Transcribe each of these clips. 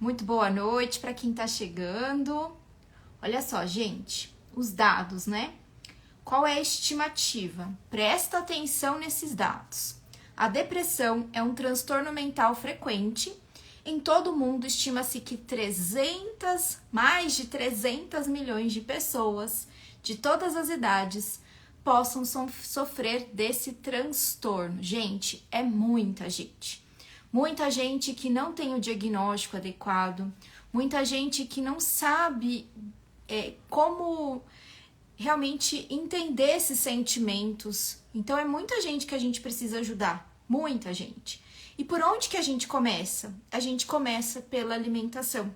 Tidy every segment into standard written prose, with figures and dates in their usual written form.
Muito boa noite para quem está chegando. Olha só, gente, os dados, né? Qual é a estimativa? Presta atenção nesses dados. A depressão é um transtorno mental frequente. Em todo o mundo, estima-se que mais de 300 milhões de pessoas de todas as idades possam sofrer desse transtorno. Gente, é muita gente. Muita gente que não tem o diagnóstico adequado, muita gente que não sabe como realmente entender esses sentimentos. Então é muita gente que a gente precisa ajudar, muita gente. E por onde que a gente começa? A gente começa pela alimentação.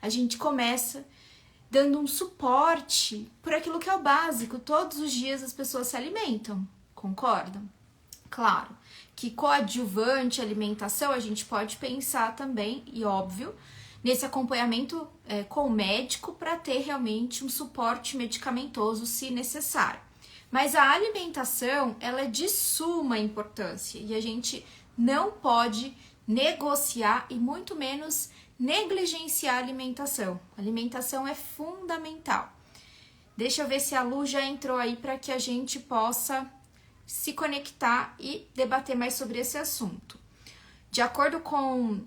A gente começa dando um suporte por aquilo que é o básico. Todos os dias as pessoas se alimentam, concordam? Claro que coadjuvante alimentação a gente pode pensar também, e óbvio, nesse acompanhamento com o médico para ter realmente um suporte medicamentoso se necessário. Mas a alimentação, ela é de suma importância e a gente não pode negociar e muito menos negligenciar a alimentação. A alimentação é fundamental. Deixa eu ver se a Lu já entrou aí para que a gente possa se conectar e debater mais sobre esse assunto. De acordo com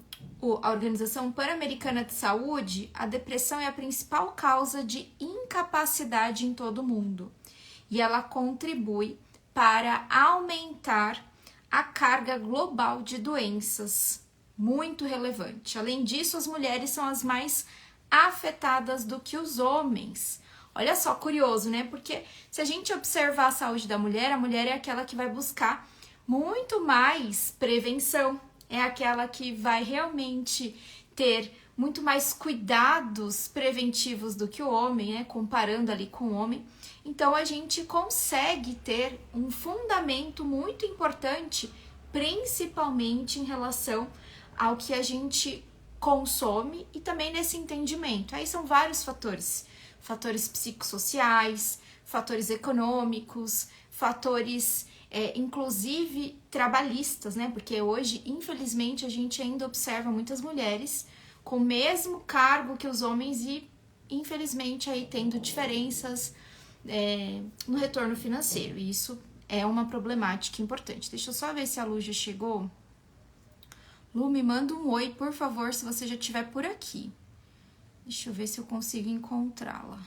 a Organização Pan-Americana de Saúde, a depressão é a principal causa de incapacidade em todo o mundo e ela contribui para aumentar a carga global de doenças, muito relevante. Além disso, as mulheres são as mais afetadas do que os homens. Olha só, curioso, né? Porque se a gente observar a saúde da mulher, a mulher é aquela que vai buscar muito mais prevenção, é aquela que vai realmente ter muito mais cuidados preventivos do que o homem, né? Comparando ali com o homem. Então, a gente consegue ter um fundamento muito importante, principalmente em relação ao que a gente consome e também nesse entendimento. Aí são vários fatores. Fatores psicossociais, fatores econômicos, fatores inclusive trabalhistas, né? Porque hoje, infelizmente, a gente ainda observa muitas mulheres com o mesmo cargo que os homens e, infelizmente, aí tendo diferenças no retorno financeiro. E isso é uma problemática importante. Deixa eu só ver se a Lu já chegou. Lu, me manda um oi, por favor, se você já estiver por aqui. Deixa eu ver se eu consigo encontrá-la.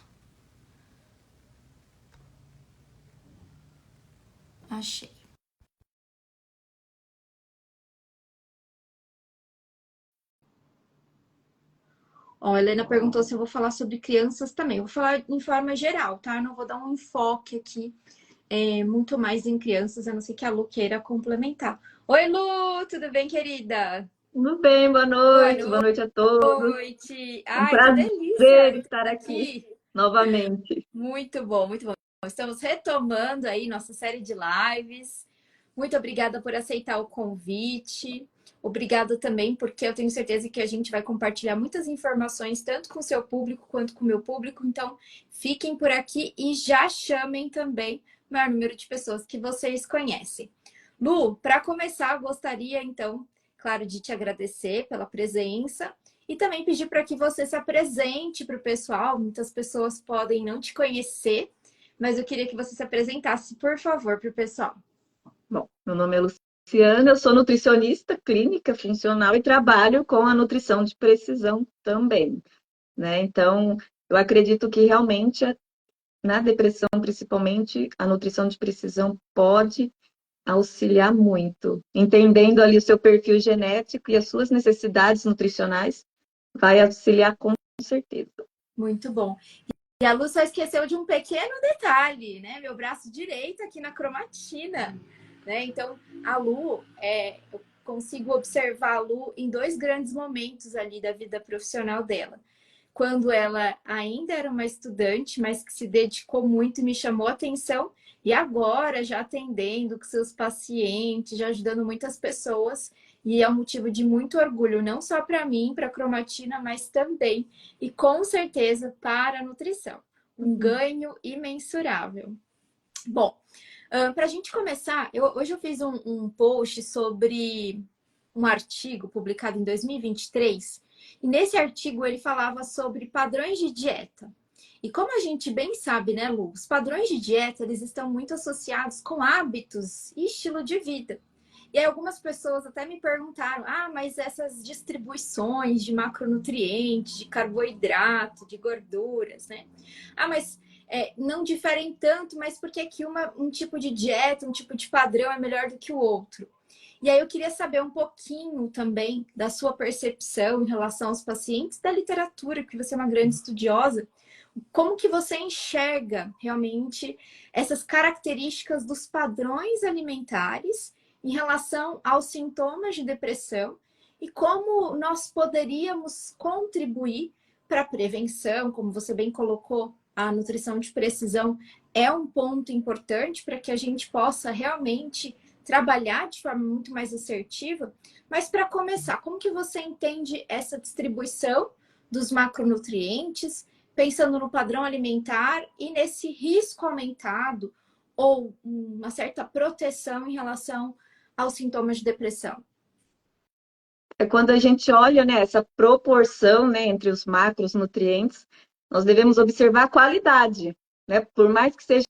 Achei. Ó, a Helena perguntou se eu vou falar sobre crianças também. Eu vou falar em forma geral, tá? Eu não vou dar um enfoque aqui muito mais em crianças, a não ser que a Lu queira complementar. Oi, Lu! Tudo bem, querida? Tudo bem, boa noite a todos. Noite! É um Ai, que prazer delícia estar estar aqui aqui! novamente. Muito bom, muito bom. Estamos retomando aí nossa série de lives. Muito obrigada por aceitar o convite. Obrigada também, porque eu tenho certeza que a gente vai compartilhar muitas informações, tanto com o seu público quanto com o meu público. Então, fiquem por aqui e já chamem também o maior número de pessoas que vocês conhecem. Lu, para começar, gostaria, então, claro, de te agradecer pela presença e também pedir para que você se apresente para o pessoal. Muitas pessoas podem não te conhecer, mas eu queria que você se apresentasse, por favor, para o pessoal. Bom, meu nome é Luciana, eu sou nutricionista clínica funcional e trabalho com a nutrição de precisão também, né? Então, eu acredito que realmente na depressão, principalmente, a nutrição de precisão pode auxiliar muito. Entendendo ali o seu perfil genético e as suas necessidades nutricionais, vai auxiliar com certeza. Muito bom. E a Lu só esqueceu de um pequeno detalhe, né? Meu braço direito aqui na cromatina, né? Então, a Lu, eu consigo observar a Lu em dois grandes momentos ali da vida profissional dela. Quando ela ainda era uma estudante, mas que se dedicou muito e me chamou a atenção, e agora já atendendo com seus pacientes, já ajudando muitas pessoas, e é um motivo de muito orgulho, não só para mim, para a cromatina, mas também, e com certeza, para a nutrição. Um ganho imensurável. Bom, para a gente começar, hoje eu fiz um post sobre um artigo publicado em 2023 E nesse artigo ele falava sobre padrões de dieta. E como a gente bem sabe, né, Lu, os padrões de dieta, eles estão muito associados com hábitos e estilo de vida. E aí algumas pessoas até me perguntaram: ah, mas essas distribuições de macronutrientes, de carboidrato, de gorduras, né? Ah, mas não diferem tanto, mas por que que um tipo de dieta, um tipo de padrão é melhor do que o outro? E aí eu queria saber um pouquinho também da sua percepção em relação aos pacientes da literatura, porque você é uma grande estudiosa. Como que você enxerga realmente essas características dos padrões alimentares em relação aos sintomas de depressão e como nós poderíamos contribuir para a prevenção, como você bem colocou, a nutrição de precisão é um ponto importante para que a gente possa realmente trabalhar de forma muito mais assertiva. Mas para começar, como que você entende essa distribuição dos macronutrientes, pensando no padrão alimentar e nesse risco aumentado ou uma certa proteção em relação aos sintomas de depressão? É quando a gente olha, né, essa proporção, né, entre os macronutrientes, nós devemos observar a qualidade, né? Por mais que sejam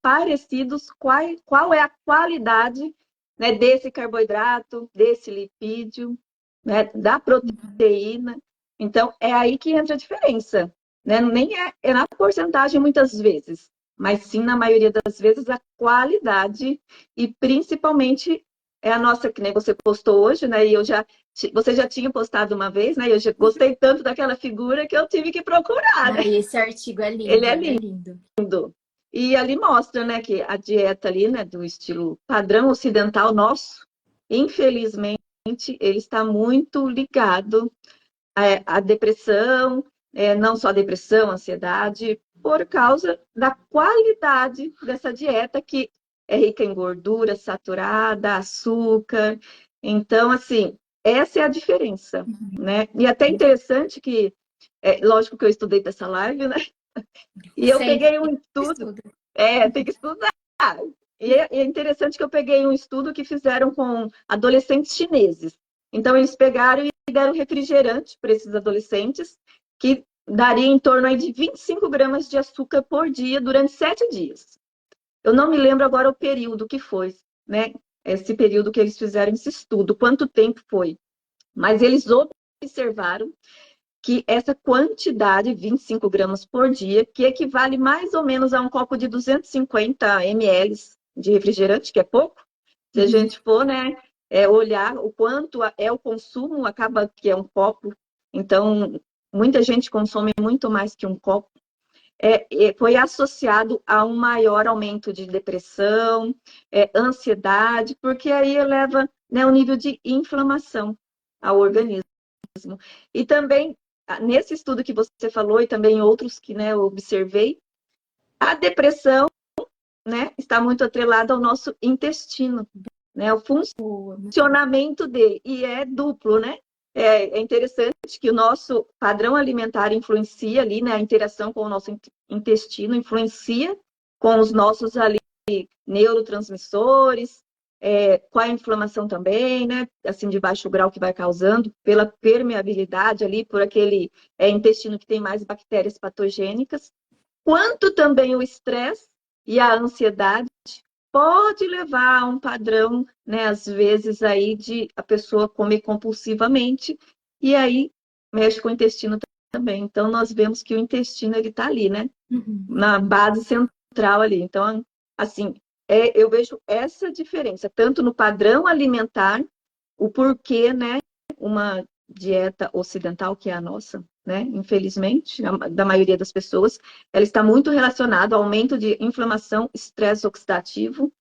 parecidos, qual é a qualidade, né, desse carboidrato, desse lipídio, né, da proteína. Então, é aí que entra a diferença, né? Nem é na porcentagem muitas vezes, mas sim, na maioria das vezes, a qualidade e principalmente é a nossa, que nem você postou hoje, né? E você já tinha postado uma vez, né? Eu já gostei tanto daquela figura que eu tive que procurar, né? Ah, esse artigo é Ele lindo, é ele é lindo. lindo. E ali mostra, né, que a dieta ali, né, do estilo padrão ocidental nosso, infelizmente, ele está muito ligado à depressão, não só a depressão, a ansiedade, por causa da qualidade dessa dieta que é rica em gordura saturada, açúcar. Então, assim, essa é a diferença, né? E até interessante que, lógico que eu estudei para essa live, né? E eu Sempre peguei um estudo, estudo. tem que estudar. E é interessante que eu peguei um estudo que fizeram com adolescentes chineses. Então, eles pegaram e deram refrigerante para esses adolescentes, que daria em torno aí de 25 gramas de açúcar por dia durante 7 dias. Eu não me lembro agora o período que foi, né? Esse período que eles fizeram esse estudo, quanto tempo foi. Mas eles observaram que essa quantidade, 25 gramas por dia, que equivale mais ou menos a um copo de 250 ml de refrigerante, que é pouco. Se a gente for, né, olhar o quanto é o consumo, acaba que é um copo. Então, muita gente consome muito mais que um copo. Foi associado a um maior aumento de depressão, ansiedade, porque aí eleva, né, o nível de inflamação ao organismo. E também, nesse estudo que você falou, e também outros que, né, eu observei, a depressão, né, está muito atrelada ao nosso intestino, né, o funcionamento dele, e é duplo, né? É interessante que o nosso padrão alimentar influencia ali, né, a interação com o nosso intestino influencia com os nossos ali neurotransmissores, com a inflamação também, né? Assim, de baixo grau que vai causando, pela permeabilidade ali, por aquele intestino que tem mais bactérias patogênicas, quanto também o estresse e a ansiedade pode levar a um padrão, né? Às vezes aí de a pessoa comer compulsivamente e aí mexe com o intestino também. Então, nós vemos que o intestino, ele tá ali, né? Na base central ali. Então, assim, eu vejo essa diferença, tanto no padrão alimentar, o porquê, né, uma dieta ocidental, que é a nossa, né, infelizmente, da maioria das pessoas, ela está muito relacionada ao aumento de inflamação, estresse oxidativo,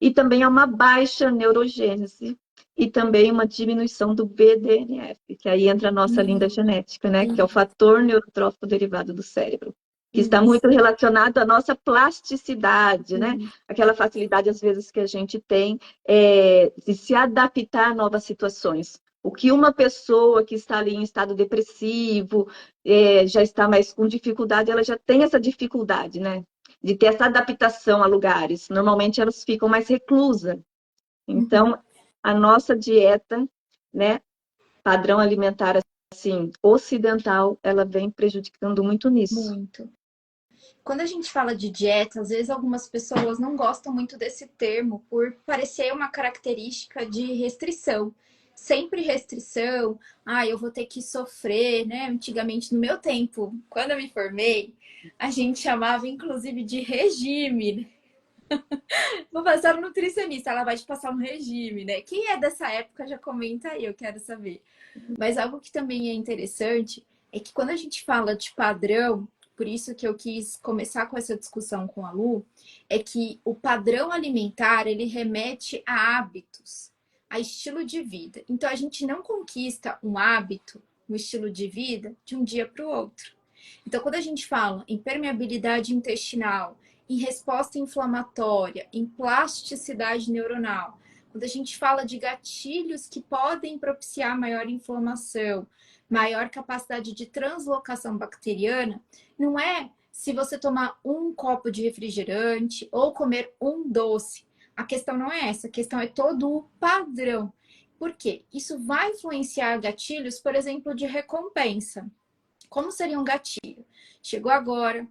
e também a uma baixa neurogênese, e também uma diminuição do BDNF, que aí entra a nossa linda genética, né, que é o fator neurotrófico derivado do cérebro, que está muito relacionado à nossa plasticidade, né? Aquela facilidade, às vezes, que a gente tem de se adaptar a novas situações. O que uma pessoa que está ali em estado depressivo, já está mais com dificuldade, ela já tem essa dificuldade, né? De ter essa adaptação a lugares. Normalmente, elas ficam mais reclusas. Então, a nossa dieta, né? Padrão alimentar assim, ocidental, ela vem prejudicando muito nisso. Muito. Quando a gente fala de dieta, às vezes algumas pessoas não gostam muito desse termo por parecer uma característica de restrição. Sempre restrição, eu vou ter que sofrer, né? Antigamente, no meu tempo, quando eu me formei, a gente chamava inclusive de regime. Vou passar no nutricionista, ela vai te passar um regime, né? Quem é dessa época já comenta aí, eu quero saber. Mas algo que também é interessante é que quando a gente fala de padrão, por isso que eu quis começar com essa discussão com a Lu, é que o padrão alimentar, ele remete a hábitos, a estilo de vida. Então a gente não conquista um hábito, um estilo de vida de um dia para o outro. Então quando a gente fala em permeabilidade intestinal, em resposta inflamatória, em plasticidade neuronal, quando a gente fala de gatilhos que podem propiciar maior inflamação, maior capacidade de translocação bacteriana, não é se você tomar um copo de refrigerante ou comer um doce. A questão não é essa, a questão é todo o padrão. Por quê? Isso vai influenciar gatilhos, por exemplo, de recompensa. Como seria um gatilho? Chegou agora,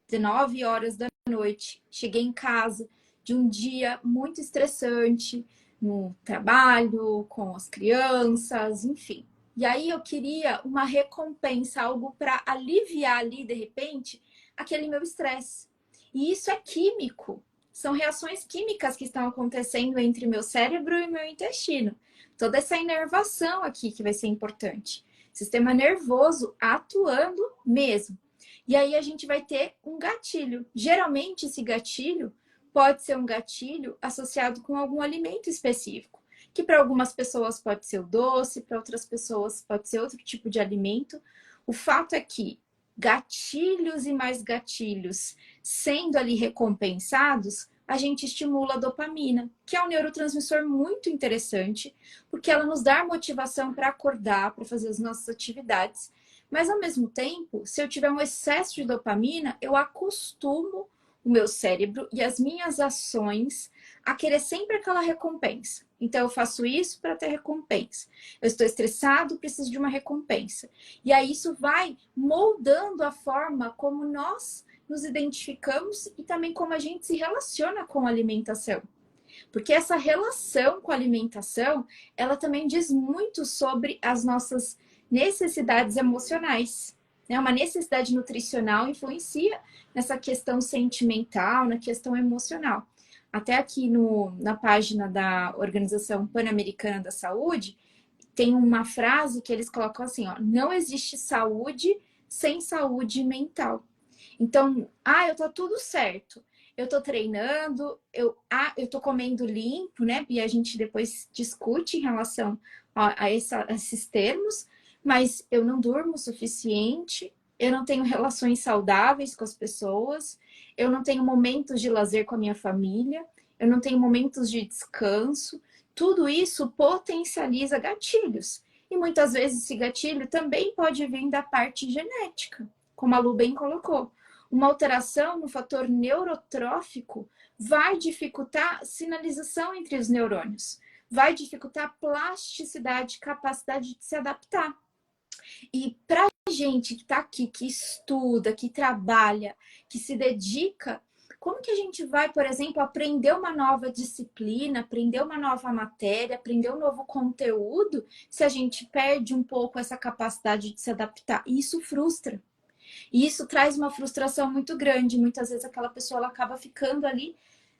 19 horas da noite, cheguei em casa de um dia muito estressante, no trabalho, com as crianças, enfim. E aí eu queria uma recompensa, algo para aliviar ali, de repente, aquele meu estresse. E isso é químico. São reações químicas que estão acontecendo entre meu cérebro e meu intestino. Toda essa inervação aqui que vai ser importante. Sistema nervoso atuando mesmo. E aí a gente vai ter um gatilho. Geralmente esse gatilho pode ser um gatilho associado com algum alimento específico, que para algumas pessoas pode ser o doce, para outras pessoas pode ser outro tipo de alimento. O fato é que gatilhos e mais gatilhos sendo ali recompensados, a gente estimula a dopamina, que é um neurotransmissor muito interessante, porque ela nos dá motivação para acordar, para fazer as nossas atividades. Mas ao mesmo tempo, se eu tiver um excesso de dopamina, eu acostumo o meu cérebro e as minhas ações a querer sempre aquela recompensa. Então eu faço isso para ter recompensa. Eu estou estressado, preciso de uma recompensa. E aí isso vai moldando a forma como nós nos identificamos e também como a gente se relaciona com a alimentação. Porque essa relação com a alimentação, ela também diz muito sobre as nossas necessidades emocionais. Né? Uma necessidade nutricional influencia nessa questão sentimental, na questão emocional. Até aqui na página da Organização Pan-Americana da Saúde, tem uma frase que eles colocam assim, ó, não existe saúde sem saúde mental. Então, eu tô tudo certo. Eu tô treinando, eu tô comendo limpo, né? E a gente depois discute em relação a esses termos, mas eu não durmo o suficiente, eu não tenho relações saudáveis com as pessoas, eu não tenho momentos de lazer com a minha família, eu não tenho momentos de descanso. Tudo isso potencializa gatilhos. E muitas vezes esse gatilho também pode vir da parte genética, como a Lu bem colocou. Uma alteração no fator neurotrófico vai dificultar a sinalização entre os neurônios, vai dificultar a plasticidade, capacidade de se adaptar. E para a gente que está aqui, que estuda, que trabalha, que se dedica, como que a gente vai, por exemplo, aprender uma nova disciplina, aprender uma nova matéria, aprender um novo conteúdo, se a gente perde um pouco essa capacidade de se adaptar? E isso frustra. E isso traz uma frustração muito grande. Muitas vezes aquela pessoa ela acaba ficando ali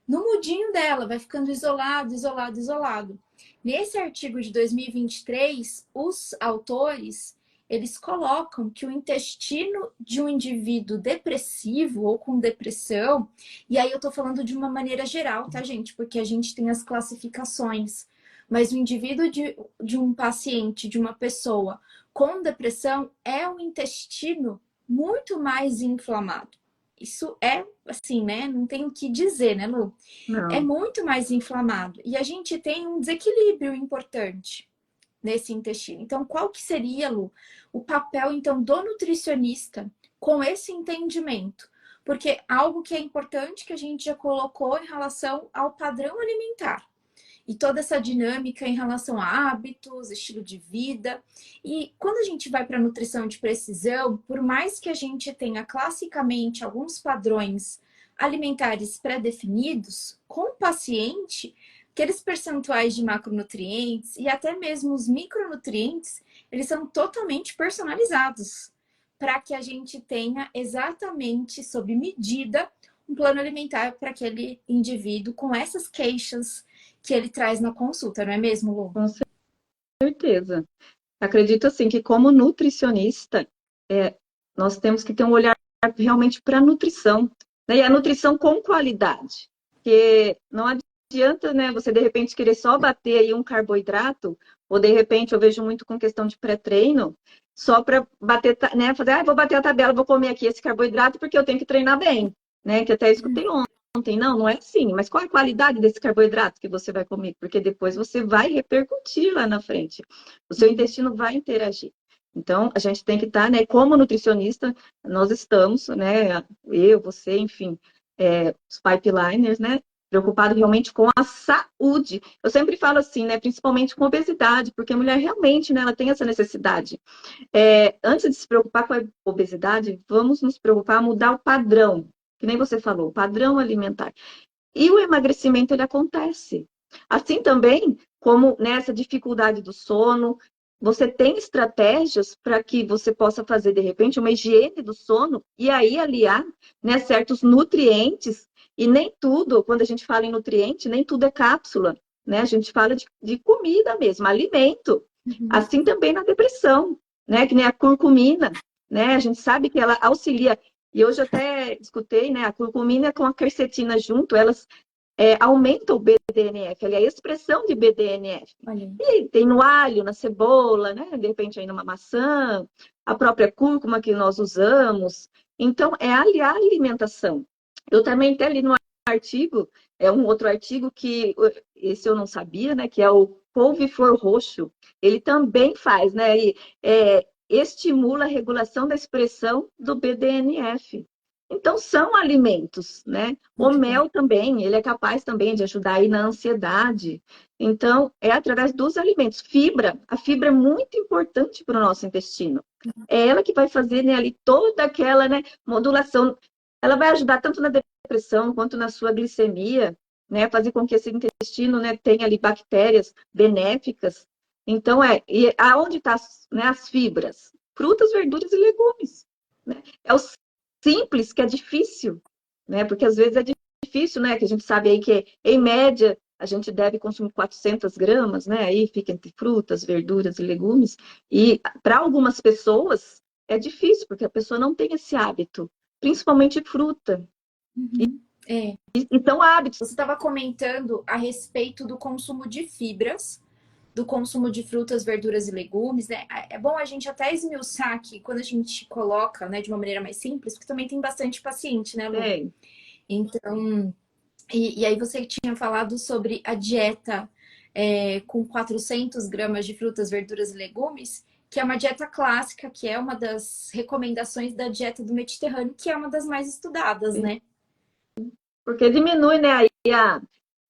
no mundinho dela, vai ficando isolado, isolado, isolado. Nesse artigo de 2023, os autores, eles colocam que o intestino de um indivíduo depressivo ou com depressão, e aí eu tô falando de uma maneira geral, tá, gente? Porque a gente tem as classificações. Mas o indivíduo de um paciente, de uma pessoa com depressão, é um intestino muito mais inflamado. Isso é assim, né? Não tem o que dizer, né, Lu? É Não. muito mais inflamado. E a gente tem um desequilíbrio importante nesse intestino. Então, qual que seria, Lu, o papel, então, do nutricionista com esse entendimento? Porque algo que é importante que a gente já colocou em relação ao padrão alimentar. e toda essa dinâmica em relação a hábitos, estilo de vida. E quando a gente vai para a nutrição de precisão, por mais que a gente tenha classicamente alguns padrões alimentares pré-definidos, com o paciente, aqueles percentuais de macronutrientes e até mesmo os micronutrientes, eles são totalmente personalizados para que a gente tenha exatamente sob medida um plano alimentar para aquele indivíduo com essas queixas que ele traz na consulta, não é mesmo, Lu? Com certeza. Acredito assim que como nutricionista, nós temos que ter um olhar realmente para a nutrição, né? E a nutrição com qualidade, porque não adianta, né, você de repente querer só bater aí um carboidrato, ou de repente eu vejo muito com questão de pré-treino, só para bater, né, fazer, vou bater a tabela, vou comer aqui esse carboidrato porque eu tenho que treinar bem, né? Que até escutei ontem, não é assim, mas qual é a qualidade desse carboidrato que você vai comer? Porque depois você vai repercutir lá na frente. O seu intestino vai interagir. Então, a gente tem que estar, né, como nutricionista, nós estamos, né, eu, você, enfim, os pipeliners, né, preocupado realmente com a saúde. Eu sempre falo assim, né, principalmente com obesidade, porque a mulher realmente, né, ela tem essa necessidade. Antes de se preocupar com a obesidade, vamos nos preocupar a mudar o padrão, que nem você falou, o padrão alimentar. E o emagrecimento, ele acontece. Assim também, como nessa dificuldade do sono, você tem estratégias para que você possa fazer, de repente, uma higiene do sono e aí aliar, né, certos nutrientes. E nem tudo, quando a gente fala em nutriente, nem tudo é cápsula, né? A gente fala de comida mesmo, alimento. Assim também na depressão, né? Que nem a curcumina, né? A gente sabe que ela auxilia. E hoje eu até escutei, né? A curcumina com a quercetina junto, elas aumentam o BDNF, ali, a expressão de BDNF. E tem no alho, na cebola, né? De repente aí numa maçã, a própria cúrcuma que nós usamos. Então, é aliar a alimentação. Eu também até li no artigo, um outro artigo que, esse eu não sabia, né? Que é o couve-flor roxo. Ele também faz, né? E, estimula a regulação da expressão do BDNF. Então, são alimentos, né? O mel também, ele é capaz também de ajudar aí na ansiedade. Então, é através dos alimentos. Fibra, a fibra é muito importante para o nosso intestino. É ela que vai fazer, né, ali toda aquela, né, modulação. Ela vai ajudar tanto na depressão quanto na sua glicemia, né? Fazer com que esse intestino, né, tenha ali bactérias benéficas. Então, e aonde estão, né, as fibras? Frutas, verduras e legumes, né? É o simples que é difícil, né? Porque às vezes é difícil, né? Que a gente sabe aí que, em média, a gente deve consumir 400 gramas, né? Aí fica entre frutas, verduras e legumes. E para algumas pessoas é difícil, porque a pessoa não tem esse hábito, principalmente fruta. Então, hábitos. Você estava comentando a respeito do consumo de fibras, do consumo de frutas, verduras e legumes, né? É bom a gente até esmiuçar aqui, quando a gente coloca, né, de uma maneira mais simples, porque também tem bastante paciente, né, Lu? Então, e aí você tinha falado sobre a dieta com 400 gramas de frutas, verduras e legumes, que é uma dieta clássica, que é uma das recomendações da dieta do Mediterrâneo, que é uma das mais estudadas, né? Porque diminui, né, aí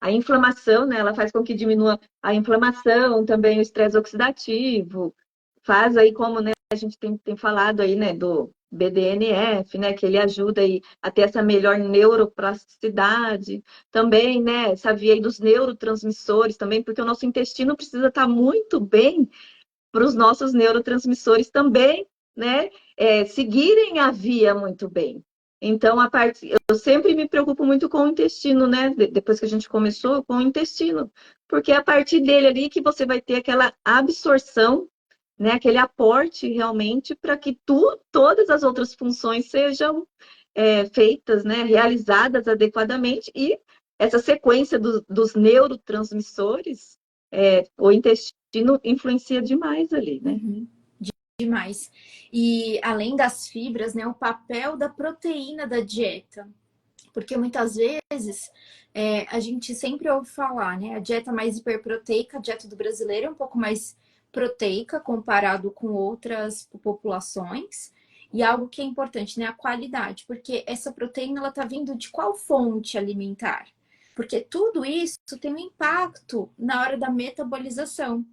a inflamação, né? Ela faz com que diminua a inflamação, também o estresse oxidativo, faz aí como, né, a gente tem falado aí, né, do BDNF, né, que ele ajuda aí a ter essa melhor neuroplasticidade, também, né, essa via aí dos neurotransmissores também, porque o nosso intestino precisa estar muito bem para os nossos neurotransmissores também, né, seguirem a via muito bem. Então, eu sempre me preocupo muito com o intestino, né? Depois que a gente começou, com o intestino. Porque é a partir dele ali que você vai ter aquela absorção, né? Aquele aporte realmente para que todas as outras funções sejam feitas, né? Realizadas adequadamente. E essa sequência dos neurotransmissores, o intestino influencia demais ali, né? Demais. E além das fibras, né, o papel da proteína da dieta. Porque muitas vezes a gente sempre ouve falar, né? A dieta mais hiperproteica, a dieta do brasileiro é um pouco mais proteica comparado com outras populações. E algo que é importante, né? A qualidade. Porque essa proteína, ela tá vindo de qual fonte alimentar? Porque tudo isso tem um impacto na hora da metabolização.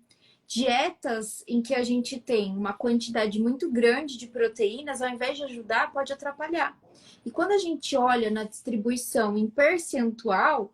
Dietas em que a gente tem uma quantidade muito grande de proteínas, ao invés de ajudar, pode atrapalhar. E quando a gente olha na distribuição em percentual,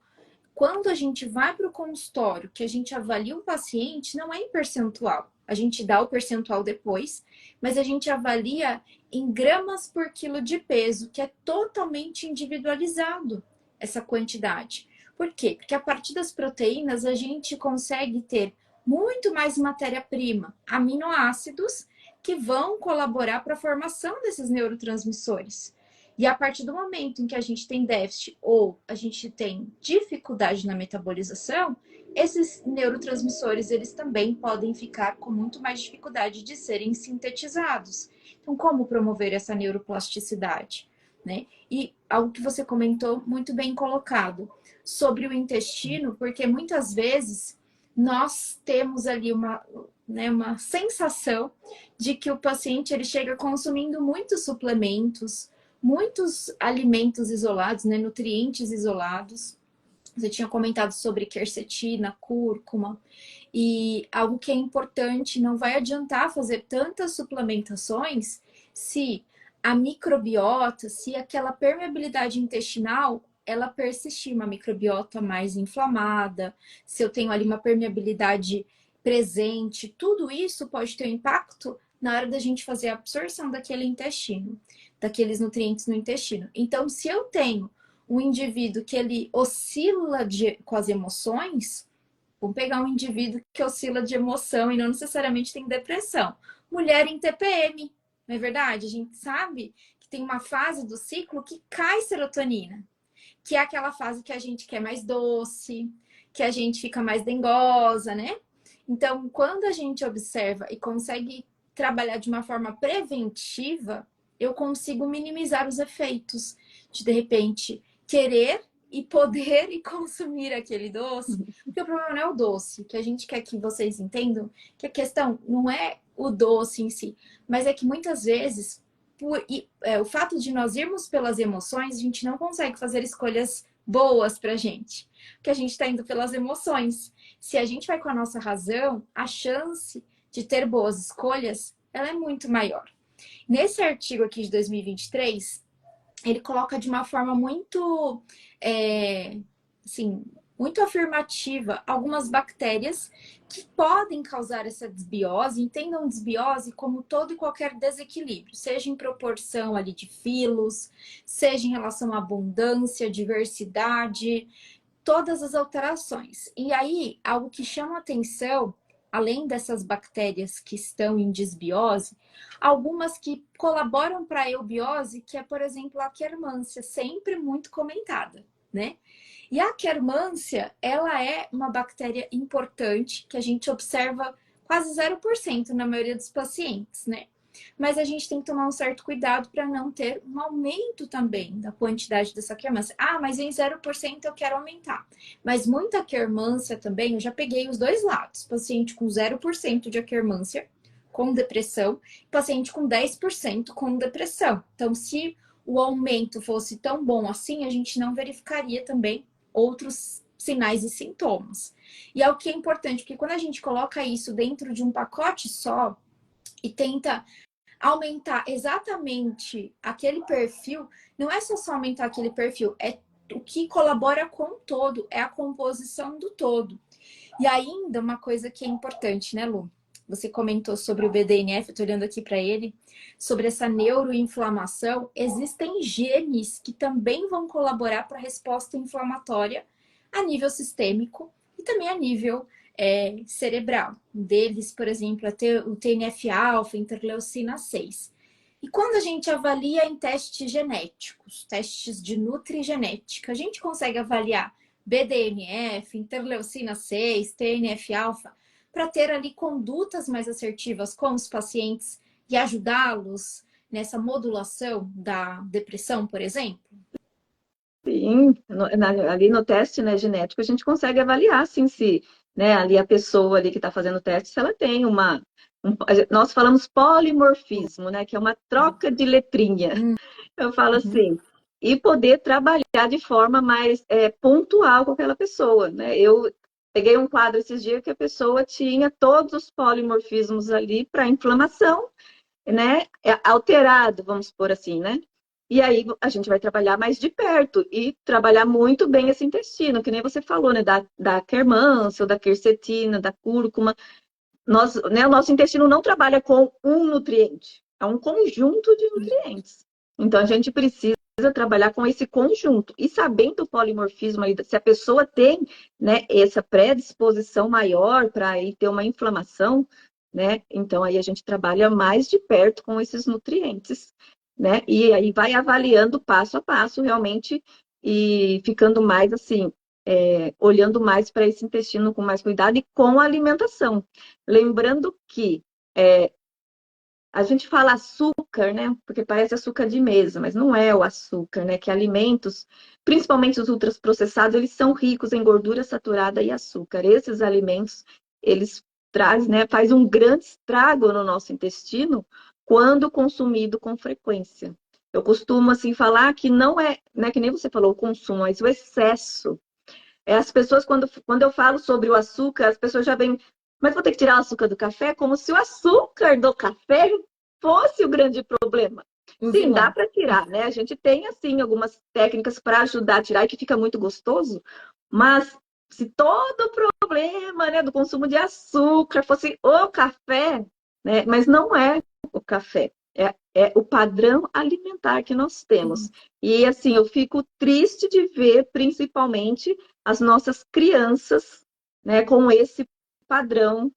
quando a gente vai para o consultório, que a gente avalia um paciente, não é em percentual. A gente dá o percentual depois, mas a gente avalia em gramas por quilo de peso, que é totalmente individualizado essa quantidade. Por quê? Porque a partir das proteínas a gente consegue ter muito mais matéria-prima, aminoácidos, que vão colaborar para a formação desses neurotransmissores. E a partir do momento em que a gente tem déficit ou a gente tem dificuldade na metabolização, esses neurotransmissores eles também podem ficar com muito mais dificuldade de serem sintetizados. Então, como promover essa neuroplasticidade? Né? E algo que você comentou muito bem colocado sobre o intestino, porque muitas vezes nós temos ali uma sensação de que o paciente ele chega consumindo muitos suplementos, muitos alimentos isolados, né, nutrientes isolados. Você tinha comentado sobre quercetina, cúrcuma, e algo que é importante, não vai adiantar fazer tantas suplementações se a microbiota, se aquela permeabilidade intestinal, ela persistir, uma microbiota mais inflamada, se eu tenho ali uma permeabilidade presente, tudo isso pode ter um impacto na hora da gente fazer a absorção daquele intestino, daqueles nutrientes no intestino. Então, se eu tenho um indivíduo que ele oscila com as emoções, vamos pegar um indivíduo que oscila de emoção e não necessariamente tem depressão. Mulher em TPM, não é verdade? A gente sabe que tem uma fase do ciclo que cai serotonina, que é aquela fase que a gente quer mais doce, que a gente fica mais dengosa, né? Então, quando a gente observa e consegue trabalhar de uma forma preventiva, eu consigo minimizar os efeitos de repente, querer e poder e consumir aquele doce. Porque o problema não é o doce, que a gente quer que vocês entendam que a questão não é o doce em si, mas é que muitas vezes o fato de nós irmos pelas emoções, a gente não consegue fazer escolhas boas pra gente, porque a gente está indo pelas emoções. Se a gente vai com a nossa razão, a chance de ter boas escolhas, ela é muito maior. Nesse artigo aqui de 2023, ele coloca de uma forma muito, assim, muito afirmativa algumas bactérias que podem causar essa desbiose. Entendam desbiose como todo e qualquer desequilíbrio, seja em proporção ali de filos, seja em relação à abundância, diversidade, todas as alterações. E aí, algo que chama atenção, além dessas bactérias que estão em desbiose, algumas que colaboram para a eubiose, que é, por exemplo, a Akkermansia, sempre muito comentada, né? E a Akkermansia, ela é uma bactéria importante que a gente observa quase 0% na maioria dos pacientes, né? Mas a gente tem que tomar um certo cuidado para não ter um aumento também da quantidade dessa Akkermansia. Ah, mas em 0% eu quero aumentar. Mas muita Akkermansia também, eu já peguei os dois lados. Paciente com 0% de Akkermansia com depressão, paciente com 10% com depressão. Então, se o aumento fosse tão bom assim, a gente não verificaria também outros sinais e sintomas. E é o que é importante, porque quando a gente coloca isso dentro de um pacote só e tenta aumentar exatamente aquele perfil, não é só aumentar aquele perfil, é o que colabora com o todo, é a composição do todo. E ainda uma coisa que é importante, né, Lu? Você comentou sobre o BDNF, eu tô olhando aqui para ele, sobre essa neuroinflamação. Existem genes que também vão colaborar para a resposta inflamatória a nível sistêmico e também a nível cerebral. Um deles, por exemplo, é o TNF-alfa, interleucina 6. E quando a gente avalia em testes genéticos, testes de nutrigenética, a gente consegue avaliar BDNF, interleucina 6, TNF-alfa, para ter ali condutas mais assertivas com os pacientes e ajudá-los nessa modulação da depressão, por exemplo? Sim, ali no teste, né, genético, a gente consegue avaliar, assim, se, né, ali a pessoa ali que está fazendo o teste, se ela tem nós falamos polimorfismo, né, que é uma troca de letrinha. Eu falo assim, e poder trabalhar de forma mais pontual com aquela pessoa, né? Eu peguei um quadro esses dias que a pessoa tinha todos os polimorfismos ali para inflamação, né? Alterado, vamos por assim, né? E aí a gente vai trabalhar mais de perto e trabalhar muito bem esse intestino, que nem você falou, né? Da quermância, ou da quercetina, da cúrcuma. Né, o nosso intestino não trabalha com um nutriente, é um conjunto de nutrientes. Então, a gente precisa trabalhar com esse conjunto. E sabendo o polimorfismo, aí, se a pessoa tem, né, essa predisposição maior para ter uma inflamação, né, então aí a gente trabalha mais de perto com esses nutrientes, né, e aí vai avaliando passo a passo realmente e ficando mais assim, olhando mais para esse intestino com mais cuidado e com a alimentação. Lembrando que a gente fala açúcar, né? Porque parece açúcar de mesa, mas não é o açúcar, né? Que alimentos, principalmente os ultraprocessados, eles são ricos em gordura saturada e açúcar. Esses alimentos, eles trazem, né? Faz um grande estrago no nosso intestino quando consumido com frequência. Eu costumo, assim, falar que não é, né? Que nem você falou, o consumo, mas o excesso. As pessoas, quando eu falo sobre o açúcar, as pessoas já vêm, mas vou ter que tirar o açúcar do café, como se o açúcar do café fosse o grande problema. O Sim, dá vilão. para tirar, né? A gente tem, assim, algumas técnicas para ajudar a tirar e que fica muito gostoso, mas se todo o problema, né, do consumo de açúcar fosse o café, né? Mas não é o café, é o padrão alimentar que nós temos. E, assim, eu fico triste de ver, principalmente, as nossas crianças, né, com esse padrão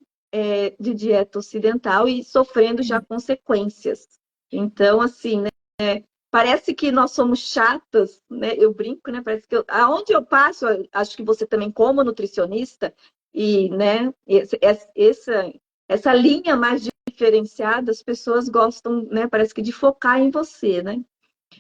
de dieta ocidental e sofrendo já consequências. Então, assim, né, parece que nós somos chatas, né? Eu brinco, né? Parece que aonde eu passo, acho que você também como nutricionista e, né, essa linha mais diferenciada, as pessoas gostam, né? Parece que de focar em você, né?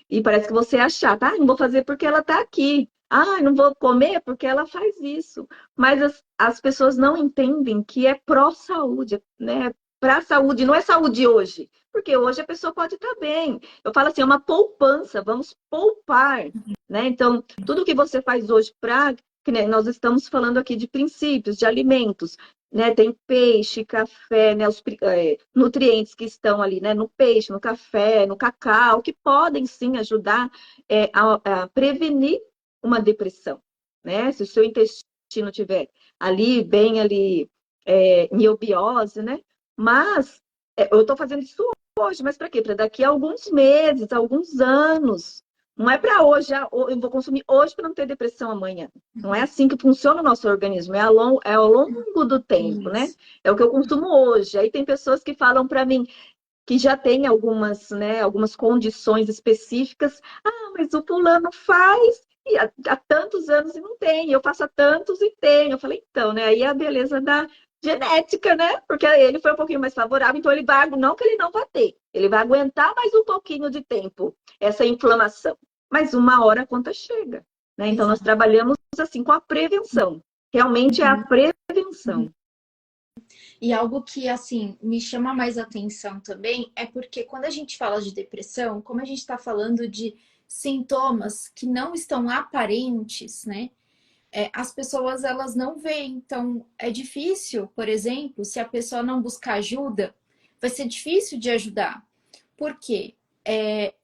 E parece que você é chata. Ah, não vou fazer porque ela está aqui. Ah, não vou comer porque ela faz isso. Mas as pessoas não entendem que é pró-saúde, né? Para a saúde, não é saúde hoje. Porque hoje a pessoa pode estar bem. Eu falo assim, é uma poupança, vamos poupar, né? Então, tudo que você faz hoje para, né, nós estamos falando aqui de princípios, de alimentos, né? Tem peixe, café, né? Os nutrientes que estão ali, né? No peixe, no café, no cacau, que podem sim ajudar a prevenir uma depressão, né? Se o seu intestino tiver ali, bem ali, miobiose, né? Mas eu estou fazendo isso hoje, mas para quê? Para daqui a alguns meses, alguns anos. Não é para hoje, eu vou consumir hoje para não ter depressão amanhã. Não é assim que funciona o nosso organismo, é ao longo do tempo, né? Isso. É o que eu consumo hoje. Aí tem pessoas que falam para mim que já tem algumas, né, algumas condições específicas. Ah, mas o fulano faz e há tantos anos e não tem. Eu faço há tantos e tenho. Eu falei, então, né? Aí é a beleza da genética, né? Porque ele foi um pouquinho mais favorável, então ele vai, não que ele não vai ter, ele vai aguentar mais um pouquinho de tempo essa inflamação. Mas uma hora a conta chega, né? Então nós Exato. trabalhamos assim com a prevenção. Realmente é a Uhum. prevenção. E algo que, assim, me chama mais atenção também é porque quando a gente fala de depressão, como a gente está falando de sintomas que não estão aparentes, né? As pessoas, elas não veem. Então, é difícil, por exemplo, se a pessoa não buscar ajuda, vai ser difícil de ajudar. Por quê?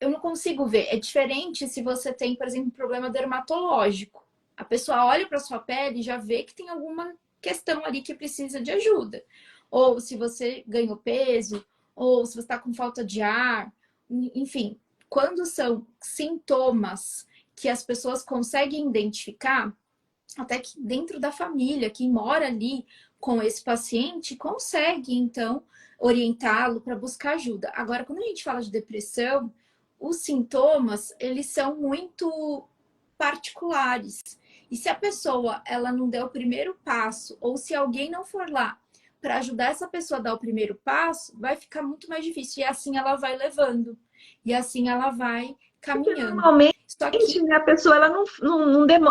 Eu não consigo ver. É diferente se você tem, por exemplo, um problema dermatológico. A pessoa olha para sua pele e já vê que tem alguma questão ali que precisa de ajuda. Ou se você ganhou peso, ou se você está com falta de ar. Enfim, quando são sintomas que as pessoas conseguem identificar, até que dentro da família, quem mora ali com esse paciente, consegue, então, orientá-lo para buscar ajuda. Agora, quando a gente fala de depressão, os sintomas, eles são muito particulares. E se a pessoa, ela não der o primeiro passo, ou se alguém não for lá para ajudar essa pessoa a dar o primeiro passo, vai ficar muito mais difícil. E assim ela vai levando. E assim ela vai Porque caminhando. normalmente, Só que né, a pessoa ela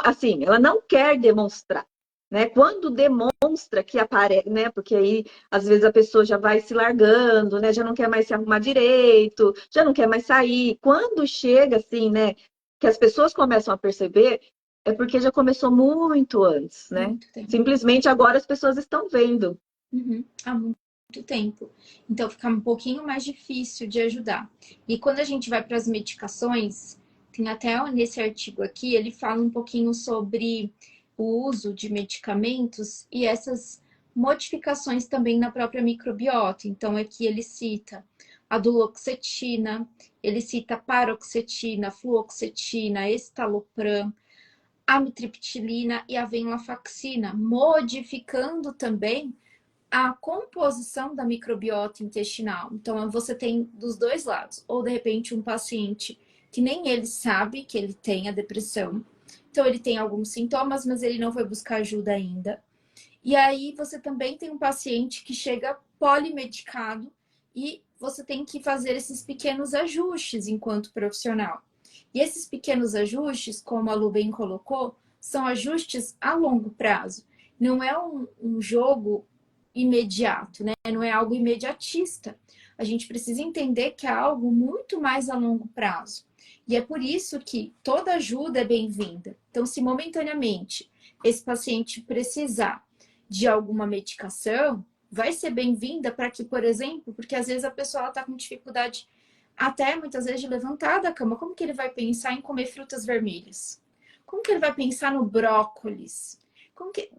assim, ela não quer demonstrar, né? Quando demonstra que aparece, né? Porque aí às vezes a pessoa já vai se largando, né? Já não quer mais se arrumar direito, já não quer mais sair. Quando chega assim, né? que as pessoas começam a perceber é porque já começou muito antes, né? Muito tempo. Simplesmente agora as pessoas estão vendo. Há muito tempo. Então fica um pouquinho mais difícil de ajudar. E quando a gente vai para as medicações, tem até nesse artigo aqui, ele fala um pouquinho sobre o uso de medicamentos e essas modificações também na própria microbiota. Então aqui ele cita a duloxetina, ele cita paroxetina, fluoxetina, estalopram, amitriptilina e a venlafaxina, modificando também a composição da microbiota intestinal. Então, você tem dos dois lados. Ou, de repente, um paciente que nem ele sabe que ele tem a depressão. Então, ele tem alguns sintomas, mas ele não foi buscar ajuda ainda. E aí, você também tem um paciente que chega polimedicado e você tem que fazer esses pequenos ajustes enquanto profissional. E esses pequenos ajustes, como a Lu bem colocou, são ajustes a longo prazo. Não é um jogo imediato, né? Não é algo imediatista. A gente precisa entender que é algo muito mais a longo prazo. E é por isso que toda ajuda é bem-vinda. Então, se momentaneamente esse paciente precisar de alguma medicação, vai ser bem-vinda para que, por exemplo, porque às vezes a pessoa está com dificuldade até muitas vezes de levantar da cama. Como que ele vai pensar em comer frutas vermelhas? Como que ele vai pensar no brócolis? Como que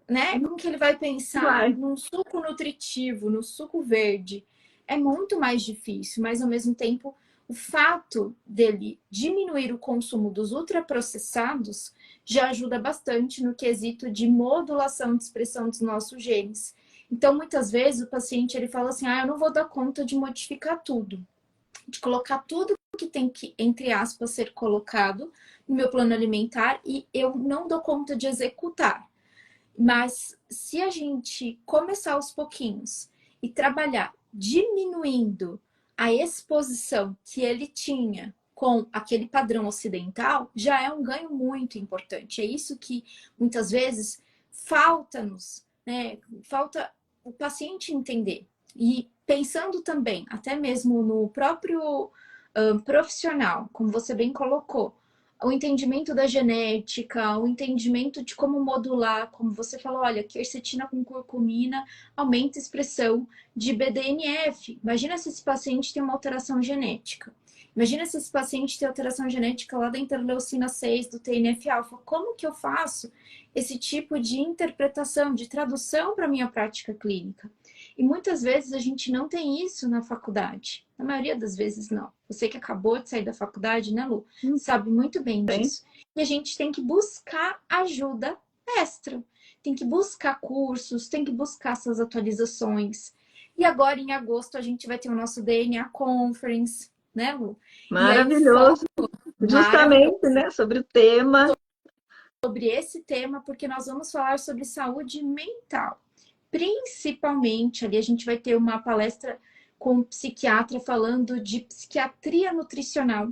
ele vai pensar Vai. num suco nutritivo, no suco verde? É muito mais difícil, mas ao mesmo tempo, o fato dele diminuir o consumo dos ultraprocessados já ajuda bastante no quesito de modulação de expressão dos nossos genes. Então, muitas vezes, o paciente ele fala assim: eu não vou dar conta de modificar tudo, de colocar tudo que tem que, entre aspas, ser colocado no meu plano alimentar e eu não dou conta de executar. Mas se a gente começar aos pouquinhos e trabalhar diminuindo a exposição que ele tinha com aquele padrão ocidental, já é um ganho muito importante. É isso que muitas vezes falta-nos, né? Falta o paciente entender. E pensando também, até mesmo no próprio profissional, como você bem colocou, o entendimento da genética, o entendimento de como modular, como você falou, olha, quercetina com curcumina aumenta a expressão de BDNF. Imagina se esse paciente tem uma alteração genética. Imagina se esse paciente tem alteração genética lá da interleucina 6, do TNF-alfa. Como que eu faço esse tipo de interpretação, de tradução para a minha prática clínica? E muitas vezes a gente não tem isso na faculdade. Na maioria das vezes, não. Você que acabou de sair da faculdade, né, Lu? Sabe muito bem Tem. disso. E a gente tem que buscar ajuda extra. Tem que buscar cursos, tem que buscar essas atualizações. E agora, em agosto, a gente vai ter o nosso DNA Conference, né, Lu? E aí o foco Maravilhoso. maravilhoso Justamente, né, sobre o tema. sobre esse tema, porque nós vamos falar sobre saúde mental. Principalmente, ali a gente vai ter uma palestra com um psiquiatra falando de psiquiatria nutricional.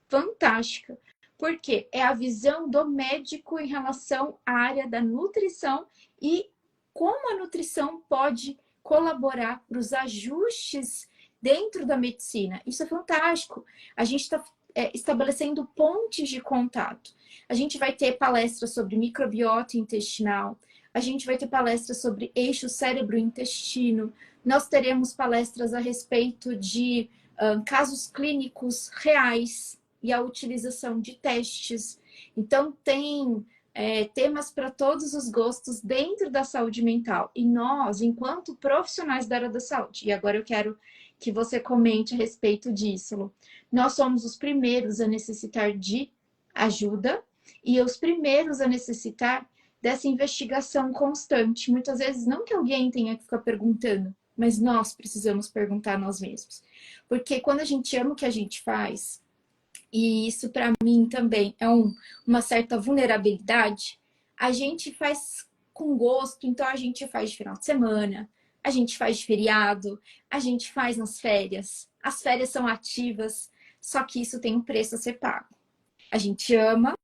Fantástica. Porque é a visão do médico em relação à área da nutrição e como a nutrição pode colaborar para os ajustes dentro da medicina. Isso é fantástico. A gente está estabelecendo pontes de contato. A gente vai ter palestras sobre microbiota intestinal, a gente vai ter palestras sobre eixo cérebro-intestino, nós teremos palestras a respeito de casos clínicos reais e a utilização de testes. Então, tem temas para todos os gostos dentro da saúde mental. E nós, enquanto profissionais da área da saúde, e agora eu quero que você comente a respeito disso, Lu. Nós somos os primeiros a necessitar de ajuda e os primeiros a necessitar dessa investigação constante. Muitas vezes, não que alguém tenha que ficar perguntando, mas nós precisamos perguntar a nós mesmos. Porque quando a gente ama o que a gente faz, e isso para mim também é uma certa vulnerabilidade, a gente faz com gosto, então a gente faz de final de semana, a gente faz de feriado, a gente faz nas férias. As férias são ativas, só que isso tem um preço a ser pago. A gente ama,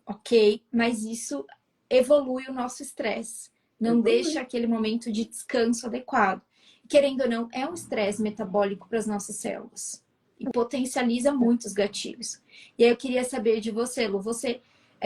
ok, mas isso evolui o nosso estresse, não deixa aquele momento de descanso adequado. Querendo ou não, é um estresse metabólico para as nossas células. e potencializa muito os gatilhos. E aí eu queria saber de você, Lu, você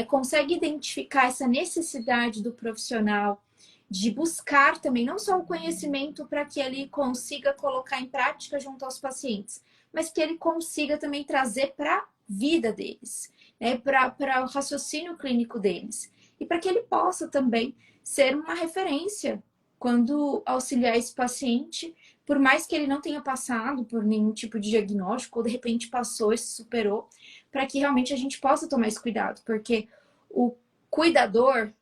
consegue identificar essa necessidade do profissional de buscar também não só o conhecimento para que ele consiga colocar em prática junto aos pacientes, mas que ele consiga também trazer para a vida deles, né, para o raciocínio clínico deles. E para que ele possa também ser uma referência quando auxiliar esse paciente, por mais que ele não tenha passado por nenhum tipo de diagnóstico, ou de repente passou e se superou, para que realmente a gente possa tomar esse cuidado, porque o cuidador,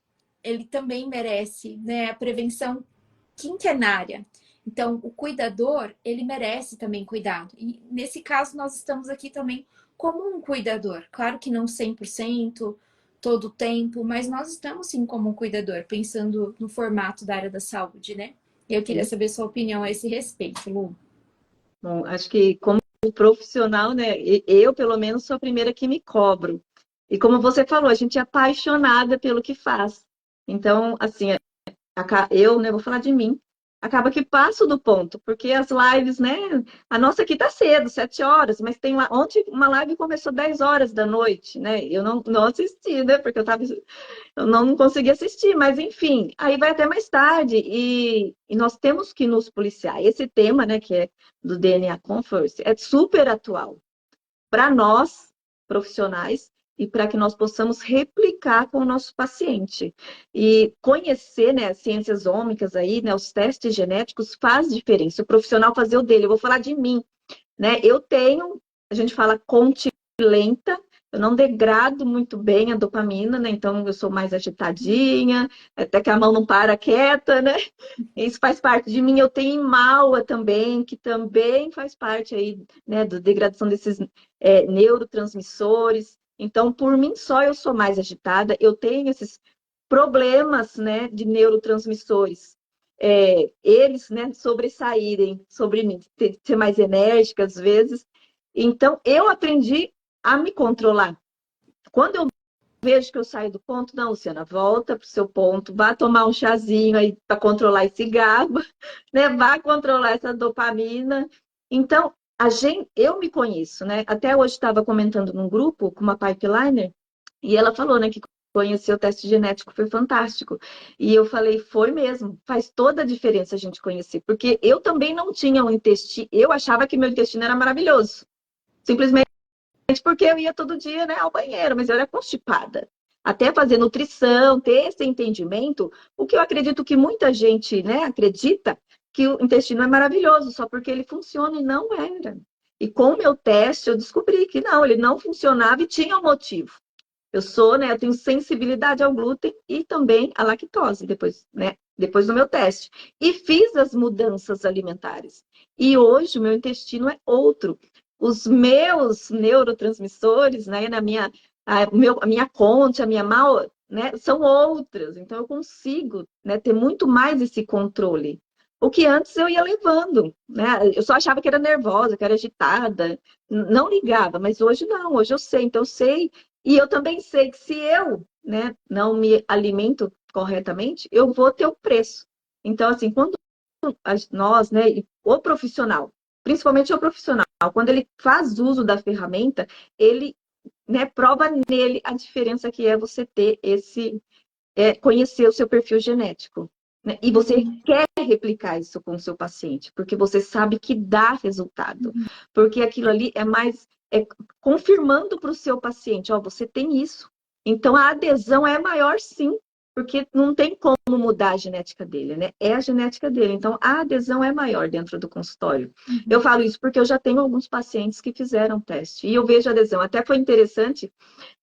ele também merece, né, a prevenção quinquenária. Então, o cuidador, ele merece também cuidado. E nesse caso, nós estamos aqui também como um cuidador. Claro que não 100%, todo o tempo, mas nós estamos sim como um cuidador, pensando no formato da área da saúde, né? Eu queria saber sua opinião a esse respeito, Lu. Bom, acho que como profissional, né, eu pelo menos sou a primeira que me cobro. E como você falou, a gente é apaixonada pelo que faz. Então, assim, eu, né, vou falar de mim, acaba que passo do ponto, porque as lives, né, a nossa aqui tá cedo, 7 horas, mas tem lá, ontem uma live começou 10 horas da noite, né, eu não assisti, né, porque eu não consegui assistir, mas enfim, aí vai até mais tarde, e nós temos que nos policiar. Esse tema, né, que é do DNA Conference, é super atual para nós, profissionais, e para que nós possamos replicar com o nosso paciente. E conhecer, né, as ciências ômicas aí, né, os testes genéticos faz diferença. O profissional fazer o dele, eu vou falar de mim, né? Eu tenho, a gente fala conte lenta, eu não degrado muito bem a dopamina, né? Então eu sou mais agitadinha, até que a mão não para quieta, né? Isso faz parte de mim. Eu tenho MAUA também, que também faz parte aí, né, da degradação desses neurotransmissores. Então, por mim só, eu sou mais agitada, eu tenho esses problemas, né, de neurotransmissores. Eles, né, sobressaírem sobre mim, ser mais enérgica às vezes. Então, eu aprendi a me controlar. Quando eu vejo que eu saio do ponto, não, Luciana, volta para o seu ponto, vá tomar um chazinho aí para controlar esse GABA, né? Vá controlar essa dopamina. Então, eu me conheço, né? Até hoje estava comentando num grupo com uma pipeliner e ela falou, né, que conhecer o teste genético foi fantástico. E eu falei, foi mesmo, faz toda a diferença a gente conhecer, porque eu também não tinha um intestino, eu achava que meu intestino era maravilhoso. Simplesmente porque eu ia todo dia, né, ao banheiro, mas eu era constipada. Até fazer nutrição, ter esse entendimento, o que eu acredito que muita gente, né, acredita que o intestino é maravilhoso, só porque ele funciona e não era. E com o meu teste eu descobri que não, ele não funcionava e tinha um motivo. Eu sou, né, eu tenho sensibilidade ao glúten e também à lactose, depois, né, depois do meu teste. E fiz as mudanças alimentares. E hoje o meu intestino é outro. Os meus neurotransmissores, né, a minha conte, a minha mal, né, são outras. Então eu consigo, né, ter muito mais esse controle. O que antes eu ia levando, né? Eu só achava que era nervosa, que era agitada, não ligava, mas hoje não, hoje eu sei. Então eu sei e eu também sei que se eu, né, não me alimento corretamente, eu vou ter o preço. Então, assim, quando nós, né, o profissional, principalmente o profissional, quando ele faz uso da ferramenta, ele, né, prova nele a diferença que é você ter conhecer o seu perfil genético. Né? E você quer replicar isso com o seu paciente, porque você sabe que dá resultado. Porque aquilo ali é confirmando para o seu paciente, ó, você tem isso. Então a adesão é maior sim, porque não tem como mudar a genética dele, né? É a genética dele. Então a adesão é maior dentro do consultório. Eu falo isso porque eu já tenho alguns pacientes que fizeram teste e eu vejo adesão. Até foi interessante,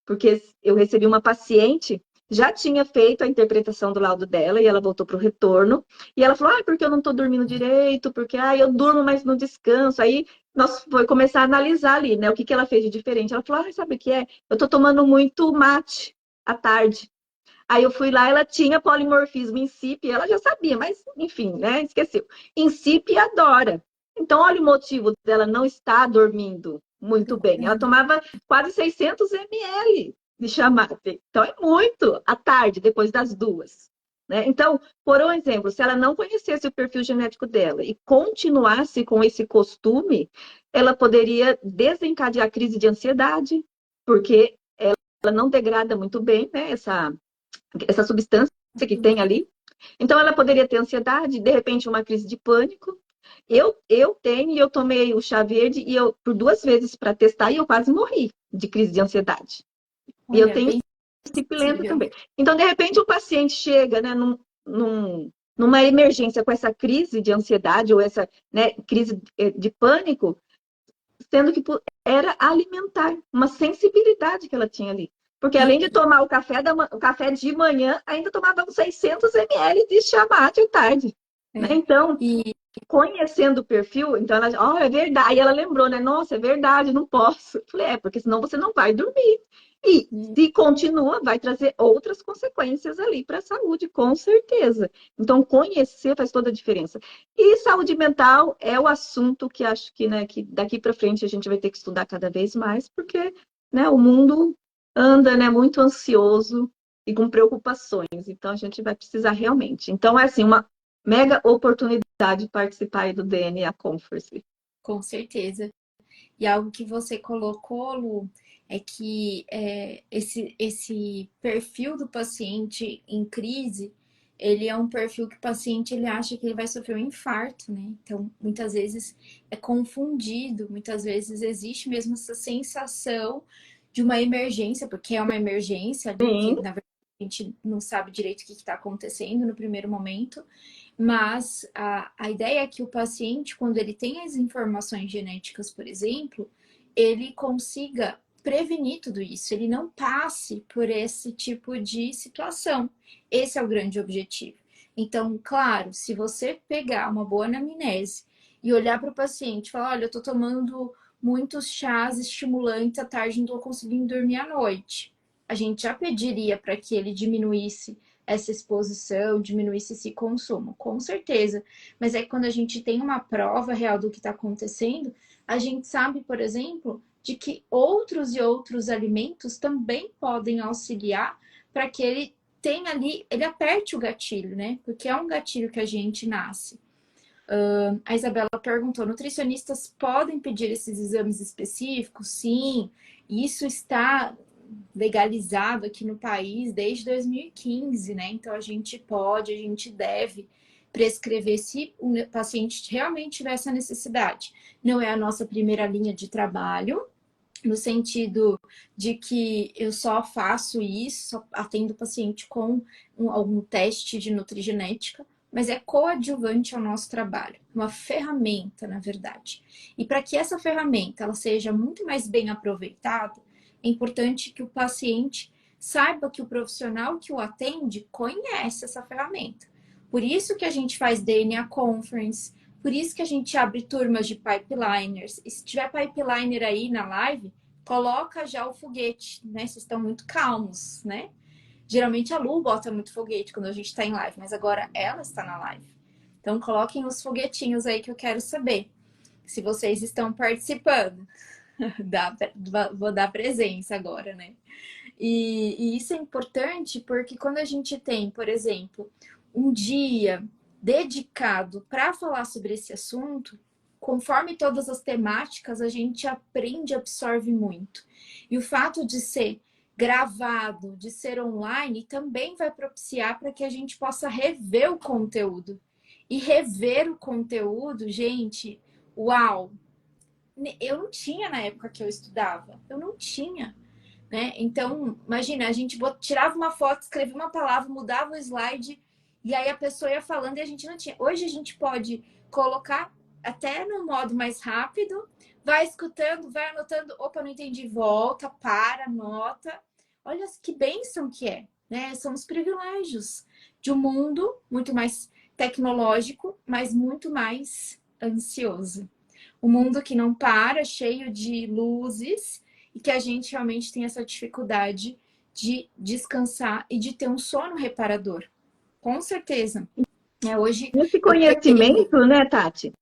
porque eu recebi uma paciente, já tinha feito a interpretação do laudo dela e ela voltou para o retorno. E ela falou, porque eu não estou dormindo direito, porque eu durmo, mas não descanso. Aí nós foi começar a analisar ali, né, o que ela fez de diferente. Ela falou, sabe o que é? Eu estou tomando muito mate à tarde. Aí eu fui lá, ela tinha polimorfismo em CIP, ela já sabia, mas enfim, né, esqueceu. Em CIP adora. Então, olha o motivo dela não estar dormindo muito bem. Ela tomava quase 600 ml de chamate. Então, é muito à tarde, depois das 2. né? Então, por um exemplo, se ela não conhecesse o perfil genético dela e continuasse com esse costume, ela poderia desencadear crise de ansiedade, porque ela não degrada muito bem, né, essa substância que tem ali. Então, ela poderia ter ansiedade, de repente, uma crise de pânico. Eu tenho, e eu tomei o chá verde e eu por 2 vezes para testar e eu quase morri de crise de ansiedade. E eu Olha, tenho bem cipilento possível. também. Então, de repente, o paciente chega, né, numa emergência com essa crise de ansiedade ou essa, né, crise de pânico, sendo que era alimentar, uma sensibilidade que ela tinha ali. Porque E, além de tomar o café de manhã, ainda tomava uns 600 ml de chá mate à tarde. Né? é, Então, e conhecendo o perfil, então ela, ó, é verdade. Aí ela lembrou, né? Nossa, é verdade, não posso. Eu falei, porque senão você não vai dormir. E se continua, vai trazer outras consequências ali para a saúde, com certeza. Então, conhecer faz toda a diferença. E saúde mental é o assunto que acho que, né, que daqui para frente a gente vai ter que estudar cada vez mais, porque, né, o mundo anda, né, muito ansioso e com preocupações. Então, a gente vai precisar realmente. Então, é assim, uma mega oportunidade de participar aí do DNA Conference. com certeza. E algo que você colocou, Lu, é que esse perfil do paciente em crise, ele é um perfil que o paciente ele acha que ele vai sofrer um infarto, né? Então, muitas vezes é confundido, muitas vezes existe mesmo essa sensação de uma emergência, porque é uma emergência ali, que Sim, na verdade a gente não sabe direito o que está acontecendo no primeiro momento, mas a ideia é que o paciente, quando ele tem as informações genéticas, por exemplo, ele consiga prevenir tudo isso, ele não passe por esse tipo de situação. Esse é o grande objetivo. Então, claro, se você pegar uma boa anamnese e olhar para o paciente e falar: olha, eu estou tomando muitos chás estimulantes à tarde, não estou conseguindo dormir à noite. A gente já pediria para que ele diminuísse essa exposição, diminuísse esse consumo, com certeza. Mas é que quando a gente tem uma prova real do que está acontecendo, a gente sabe, por exemplo, de que outros e outros alimentos também podem auxiliar para que ele tenha ali, ele aperte o gatilho, né? Porque é um gatilho que a gente nasce. A Isabela perguntou: nutricionistas podem pedir esses exames específicos? Sim, isso está legalizado aqui no país desde 2015, né? Então a gente pode, a gente deve prescrever se o paciente realmente tiver essa necessidade. Não é a nossa primeira linha de trabalho, no sentido de que eu só faço isso, só atendo o paciente com algum teste de nutrigenética, mas é coadjuvante ao nosso trabalho, uma ferramenta, na verdade. E para que essa ferramenta ela seja muito mais bem aproveitada, é importante que o paciente saiba que o profissional que o atende conhece essa ferramenta. Por isso que a gente faz DNA Conference, por isso que a gente abre turmas de pipeliners. E se tiver pipeliner aí na live, coloca já o foguete, né? Vocês estão muito calmos, né? Geralmente a Lu bota muito foguete quando a gente está em live, mas agora ela está na live. Então coloquem os foguetinhos aí que eu quero saber se vocês estão participando. Vou dar presença agora, né? E isso é importante porque quando a gente tem, por exemplo, um dia dedicado para falar sobre esse assunto, conforme todas as temáticas, a gente aprende e absorve muito. E o fato de ser gravado, de ser online, também vai propiciar para que a gente possa rever o conteúdo. E rever o conteúdo, gente, uau! Eu não tinha na época que eu estudava, eu não tinha. Né? Então, imagina, a gente tirava uma foto, escrevia uma palavra, mudava o slide e aí a pessoa ia falando e a gente não tinha. Hoje a gente pode colocar até no modo mais rápido, vai escutando, vai anotando, opa, não entendi, volta, para, anota. Olha que bênção que é, né? São os privilégios de um mundo muito mais tecnológico, mas muito mais ansioso. Um mundo que não para, cheio de luzes, e que a gente realmente tem essa dificuldade de descansar e de ter um sono reparador. Com certeza. Hoje esse eu percebo. conhecimento, né, Tati?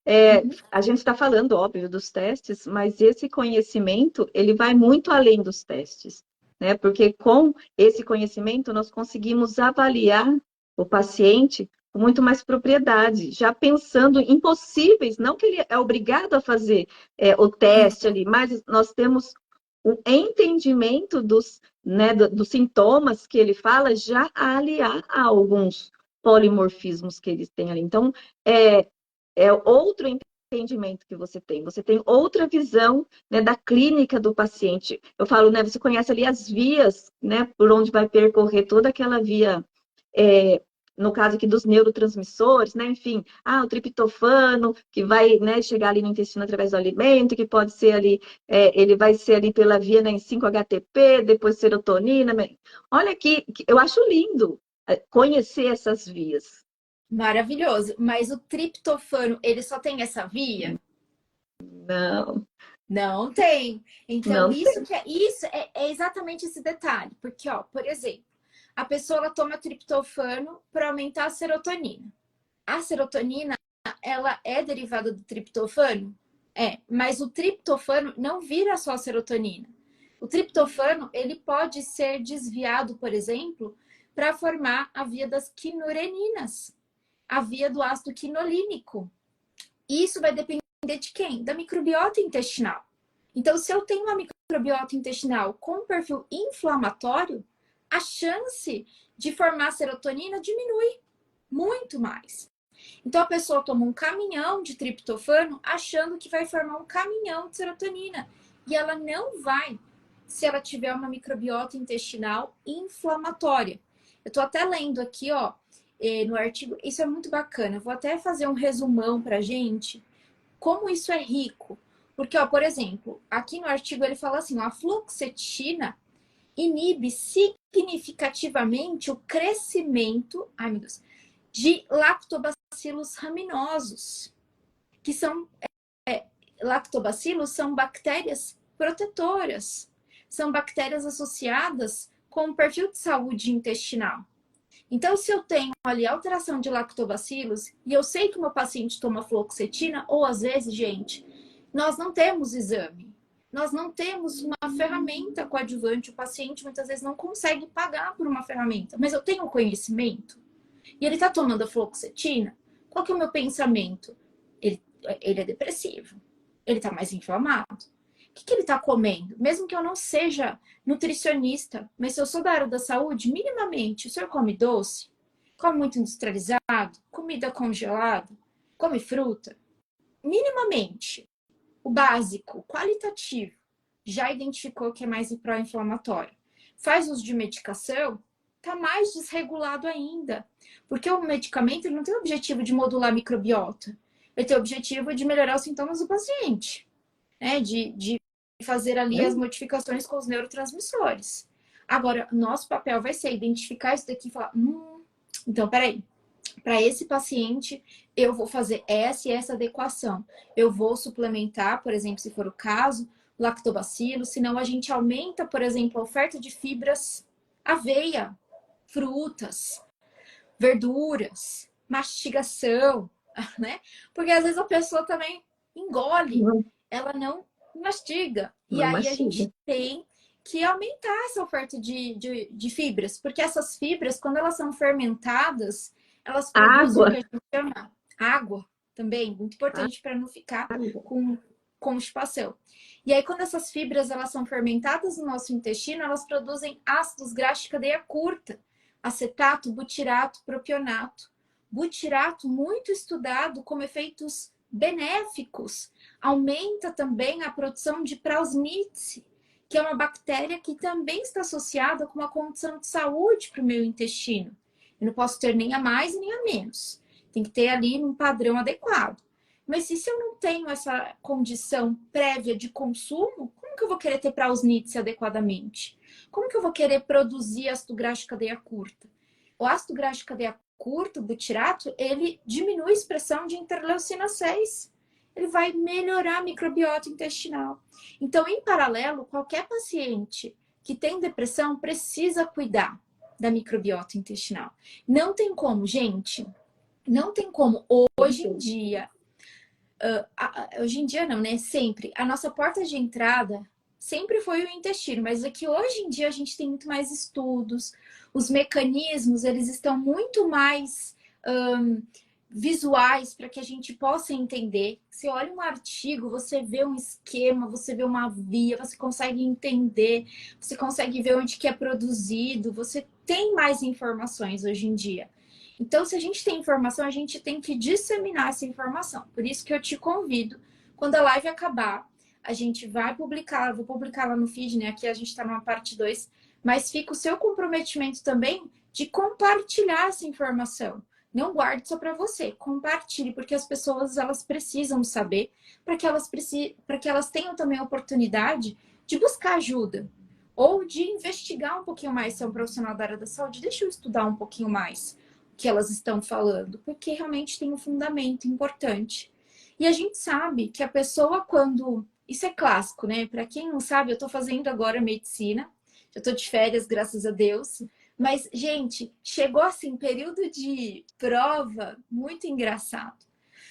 Uhum. A gente está falando, óbvio, dos testes, mas esse conhecimento, ele vai muito além dos testes, né? Porque com esse conhecimento nós conseguimos avaliar o paciente com muito mais propriedade, já pensando em possíveis, não que ele é obrigado a fazer o teste ali, mas nós temos o entendimento dos sintomas que ele fala, já a aliar a alguns polimorfismos que eles têm ali. Então, é outro entendimento que você tem. Você tem outra visão, né, da clínica do paciente. Eu falo, né, você conhece ali as vias, né, por onde vai percorrer toda aquela via, no caso aqui dos neurotransmissores, né, enfim, o triptofano, que vai, né, chegar ali no intestino através do alimento, que pode ser ali, ele vai ser ali pela via, né, 5-HTP, depois serotonina. Olha que eu acho lindo conhecer essas vias. Maravilhoso. Mas o triptofano, ele só tem essa via? Não, Não tem. Então, não tem. isso é exatamente esse detalhe. Porque, ó, por exemplo, a pessoa ela toma triptofano para aumentar a serotonina. A serotonina, ela é derivada do triptofano? É, mas o triptofano não vira só serotonina. O triptofano, ele pode ser desviado, por exemplo, para formar a via das quinureninas, a via do ácido quinolínico. Isso vai depender de quem? Da microbiota intestinal. Então, se eu tenho uma microbiota intestinal com perfil inflamatório, a chance de formar serotonina diminui muito mais. Então, a pessoa toma um caminhão de triptofano achando que vai formar um caminhão de serotonina. E ela não vai se ela tiver uma microbiota intestinal inflamatória. Eu estou até lendo aqui, ó, no artigo, isso é muito bacana. Eu vou até fazer um resumão para gente, como isso é rico. Porque, ó, por exemplo, aqui no artigo ele fala assim, ó, a fluoxetina inibe significativamente o crescimento, ai meu Deus, de lactobacilos raminosos, que são lactobacilos são bactérias protetoras, são bactérias associadas com o perfil de saúde intestinal. Então, se eu tenho ali alteração de lactobacilos e eu sei que o meu paciente toma fluoxetina, ou às vezes, gente, nós não temos exame, nós não temos uma ferramenta coadjuvante, o paciente muitas vezes não consegue pagar por uma ferramenta, mas eu tenho conhecimento e ele está tomando a fluoxetina, qual que é o meu pensamento? Ele é depressivo, ele está mais inflamado. O que ele está comendo? Mesmo que eu não seja nutricionista, mas se eu sou da área da saúde, minimamente, o senhor come doce? Come muito industrializado? Comida congelada? Come fruta? Minimamente, o básico, qualitativo, já identificou que é mais pró-inflamatório. Faz uso de medicação, tá mais desregulado ainda. Porque o medicamento ele não tem o objetivo de modular a microbiota. Ele tem o objetivo de melhorar os sintomas do paciente, né? De fazer ali as modificações com os neurotransmissores. Agora, nosso papel vai ser identificar isso daqui e falar, então, peraí, para esse paciente, eu vou fazer essa e essa adequação. Eu vou suplementar, por exemplo, se for o caso, lactobacilo, senão a gente aumenta, por exemplo, a oferta de fibras, aveia, frutas, verduras, mastigação, né? Porque às vezes a pessoa também engole, ela não mastiga. E aí a gente tem que aumentar essa oferta de fibras, porque essas fibras, quando elas são fermentadas, elas produzem o que a gente chama água também, muito importante para não ficar com constipação. E aí, quando essas fibras elas são fermentadas no nosso intestino, elas produzem ácidos graxos de cadeia curta, acetato, butirato, propionato. Butirato, muito estudado como efeitos benéficos, aumenta também a produção de prausnitze, que é uma bactéria que também está associada com uma condição de saúde para o meu intestino. Eu não posso ter nem a mais nem a menos. Tem que ter ali num padrão adequado. Mas se eu não tenho essa condição prévia de consumo, como que eu vou querer ter prausnitze adequadamente? Como que eu vou querer produzir ácido graxo de cadeia curta? O ácido graxo de cadeia curta, o butirato, ele diminui a expressão de interleucina 6. Ele vai melhorar a microbiota intestinal. Então, em paralelo, qualquer paciente que tem depressão precisa cuidar da microbiota intestinal. Não tem como, gente, não tem como hoje em dia, hoje em dia não, né? Sempre, a nossa porta de entrada sempre foi o intestino, mas é que hoje em dia a gente tem muito mais estudos, os mecanismos, eles estão muito mais visuais para que a gente possa entender. Você olha um artigo, você vê um esquema, você vê uma via, você consegue entender, você consegue ver onde que é produzido, você tem mais informações hoje em dia. Então, se a gente tem informação, a gente tem que disseminar essa informação. Por isso que eu te convido, quando a live acabar, a gente vai publicar, vou publicar lá no feed, né? Aqui a gente está numa parte 2, mas fica o seu comprometimento também de compartilhar essa informação. Não guarde só para você, compartilhe, porque as pessoas elas precisam saber, para que elas tenham também a oportunidade de buscar ajuda ou de investigar um pouquinho mais se é um profissional da área da saúde. Deixa eu estudar um pouquinho mais o que elas estão falando, porque realmente tem um fundamento importante. E a gente sabe que a pessoa, quando. Isso é clássico, né? Para quem não sabe, eu estou fazendo agora medicina, já estou de férias, graças a Deus. Mas, gente, chegou assim, período de prova muito engraçado.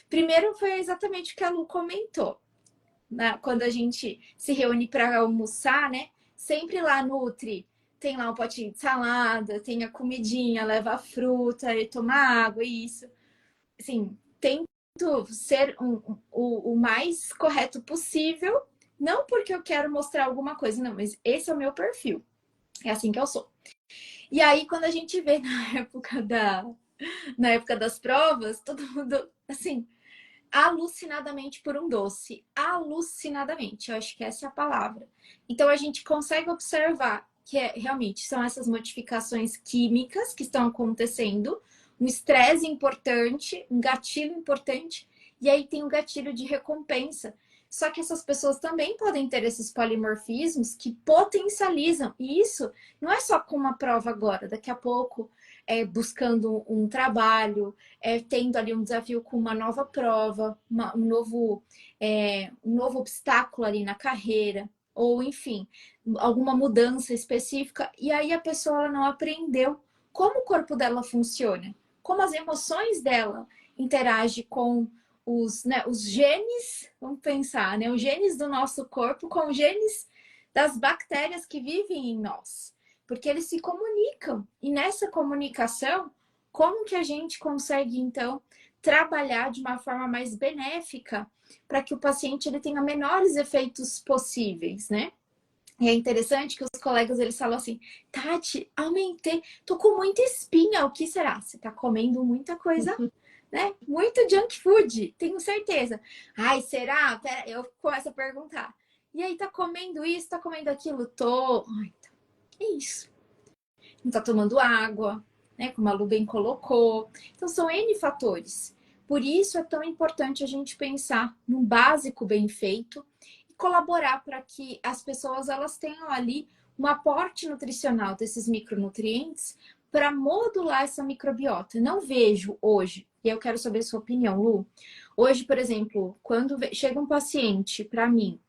Primeiro foi exatamente o que a Lu comentou, né? Quando a gente se reúne para almoçar, né? Sempre lá Nutri tem lá um potinho de salada, tem a comidinha, leva a fruta, e toma água, e isso. Assim, tento ser o mais correto possível, não porque eu quero mostrar alguma coisa, não, mas esse é o meu perfil. É assim que eu sou. E aí, quando a gente vê na época das provas, todo mundo, assim, alucinadamente por um doce. Alucinadamente, eu acho que essa é a palavra. Então, a gente consegue observar que realmente são essas modificações químicas que estão acontecendo, um estresse importante, um gatilho importante, e aí tem o gatilho de recompensa. Só que essas pessoas também podem ter esses polimorfismos que potencializam. E isso não é só com uma prova agora, daqui a pouco, buscando um trabalho, tendo ali um desafio com uma nova prova, um novo obstáculo ali na carreira, ou enfim, alguma mudança específica, e aí a pessoa ela não aprendeu como o corpo dela funciona, como as emoções dela interagem com os genes, vamos pensar, né? Os genes do nosso corpo com os genes das bactérias que vivem em nós. Porque eles se comunicam. E nessa comunicação, como que a gente consegue, então, trabalhar de uma forma mais benéfica para que o paciente ele tenha menores efeitos possíveis, né? E é interessante que os colegas eles falam assim: Tati, aumentei, tô com muita espinha, o que será? Você tá comendo muita coisa, né? Muito junk food, tenho certeza. Ai, será? Pera, eu começo a perguntar. E aí, tá comendo isso, tá comendo aquilo? Tô. Ai, tá. É isso. Não tá tomando água, né? Como a Lu bem colocou. Então, são N fatores. Por isso é tão importante a gente pensar num básico bem feito e colaborar para que as pessoas elas tenham ali um aporte nutricional desses micronutrientes para modular essa microbiota. Não vejo hoje, e eu quero saber a sua opinião, Lu. Hoje, por exemplo, quando chega um paciente para mim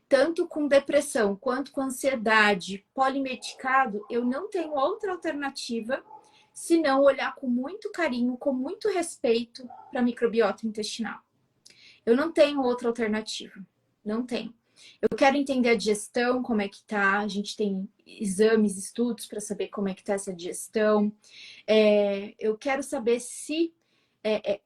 tanto com depressão quanto com ansiedade, polimedicado, eu não tenho outra alternativa senão olhar com muito carinho, com muito respeito para a microbiota intestinal. Eu não tenho outra alternativa. Não tenho. Eu quero entender a digestão, como é que tá. A gente tem exames, estudos para saber como é que tá essa digestão. Eu quero saber se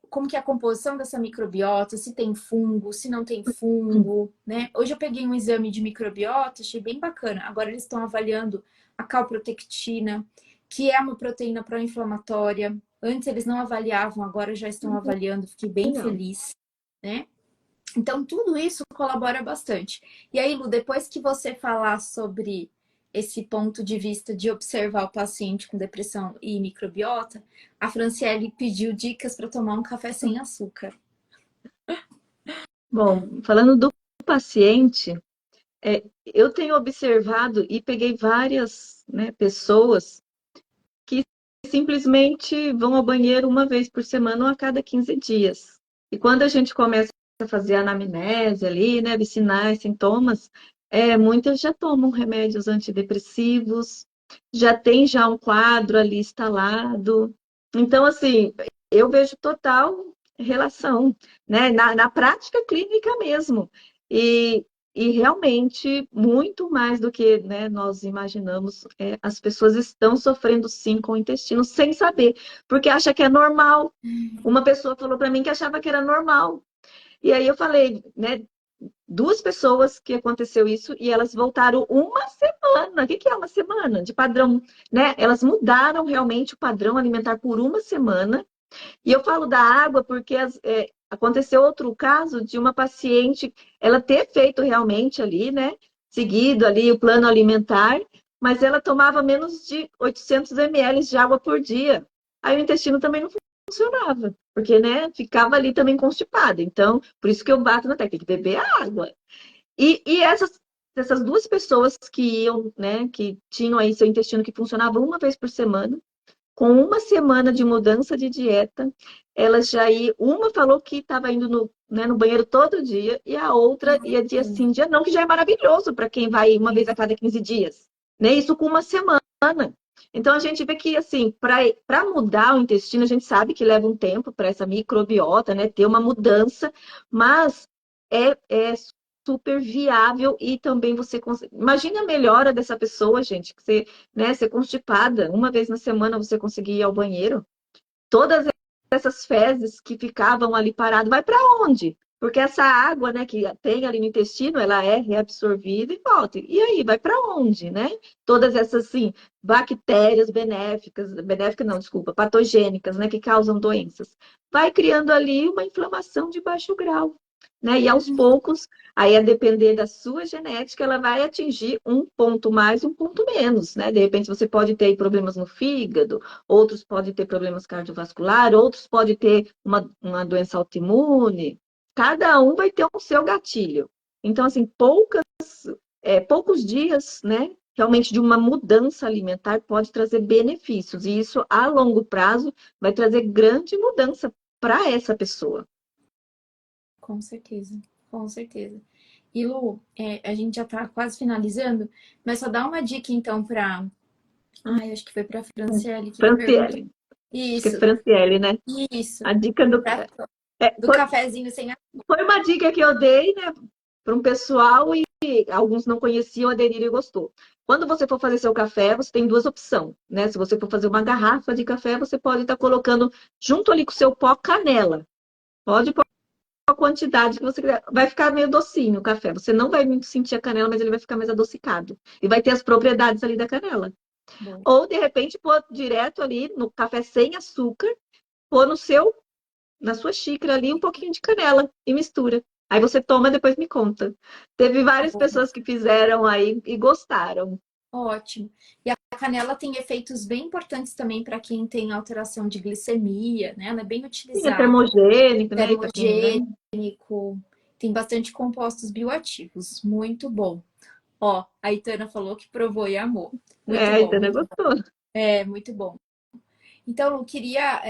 como que é a composição dessa microbiota, se tem fungo, se não tem fungo, né? Hoje eu peguei um exame de microbiota, achei bem bacana. Agora eles estão avaliando a calprotectina, que é uma proteína pró-inflamatória. Antes eles não avaliavam, agora já estão avaliando, fiquei bem Legal. feliz, né? Então, tudo isso colabora bastante. E aí, Lu, depois que você falar sobre esse ponto de vista de observar o paciente com depressão e microbiota, a Franciele pediu dicas para tomar um café sem açúcar. Bom, falando do paciente, eu tenho observado e peguei várias, né, pessoas que simplesmente vão ao banheiro uma vez por semana ou a cada 15 dias. E quando a gente começa a fazer a anamnese ali, né, ver sinais, sintomas, muitas já tomam remédios antidepressivos, já tem já um quadro ali instalado. Então, assim, eu vejo total relação, né, na prática clínica mesmo. E realmente, muito mais do que, né, nós imaginamos, as pessoas estão sofrendo sim com o intestino sem saber, porque acha que é normal. Uma pessoa falou para mim que achava que era normal. E aí eu falei, né, duas pessoas que aconteceu isso e elas voltaram uma semana. O que que é uma semana? De padrão, né? Elas mudaram realmente o padrão alimentar por uma semana. E eu falo da água porque aconteceu outro caso de uma paciente, ela ter feito realmente ali, né? Seguido ali o plano alimentar, mas ela tomava menos de 800 ml de água por dia. Aí o intestino também não funcionava, porque, né, ficava ali também constipado. Então, por isso que eu bato na tecla, tem que beber água. E essas duas pessoas que iam, né, que tinham aí seu intestino que funcionava uma vez por semana, com uma semana de mudança de dieta, elas já iam, uma falou que estava indo no, né, no banheiro todo dia, e a outra ia dia sim, dia não, que já é maravilhoso para quem vai uma vez a cada 15 dias. Né? Isso com uma semana. Então a gente vê que assim, para mudar o intestino, a gente sabe que leva um tempo para essa microbiota, né, ter uma mudança, mas é super viável e também você consegue. Imagina a melhora dessa pessoa, gente, que você, né, ser constipada, uma vez na semana você conseguir ir ao banheiro. Todas essas fezes que ficavam ali paradas, vai para onde? Porque essa água, né, que tem ali no intestino, ela é reabsorvida e volta. E aí, vai para onde, né? Todas essas, assim, bactérias benéficas não, desculpa, patogênicas, né, que causam doenças. Vai criando ali uma inflamação de baixo grau, né? E aos poucos, aí a depender da sua genética, ela vai atingir um ponto mais, um ponto menos, né? De repente você pode ter problemas no fígado, outros podem ter problemas cardiovasculares, outros podem ter uma doença autoimune. Cada um vai ter o seu gatilho. Então, assim, poucos dias, né? Realmente de uma mudança alimentar pode trazer benefícios. E isso, a longo prazo, vai trazer grande mudança para essa pessoa. Com certeza, com certeza. E Lu, a gente já tá quase finalizando, mas só dá uma dica então para. Ai, acho que foi para Franciele que perguntou. Franciele. Acho que é Isso, Franciele, né? isso. A dica Pra- do foi, cafezinho sem açúcar. foi uma dica que eu dei, né, para um pessoal e alguns não conheciam, aderiram e gostou. Quando você for fazer seu café, você tem duas opções, né? Se você for fazer uma garrafa de café, você pode estar colocando junto ali com o seu pó canela. Pode pôr a quantidade que você quiser. Vai ficar meio docinho o café. Você não vai muito sentir a canela, mas ele vai ficar mais adocicado. E vai ter as propriedades ali da canela. Bom, Ou, de repente, pôr direto ali no café sem açúcar, pôr na sua xícara ali um pouquinho de canela e mistura. Aí você toma e depois me conta. Teve várias bom. pessoas que fizeram aí e gostaram. Ótimo. E a canela tem efeitos bem importantes também para quem tem alteração de glicemia, né? Ela é bem Sim, é utilizada. termogênico, né? E também, né? Termogênico, tem bastante compostos bioativos. Muito bom. Ó, a Itana falou que provou e amou. Muito É, a bom, Itana muito, gostou. muito bom. Então, eu queria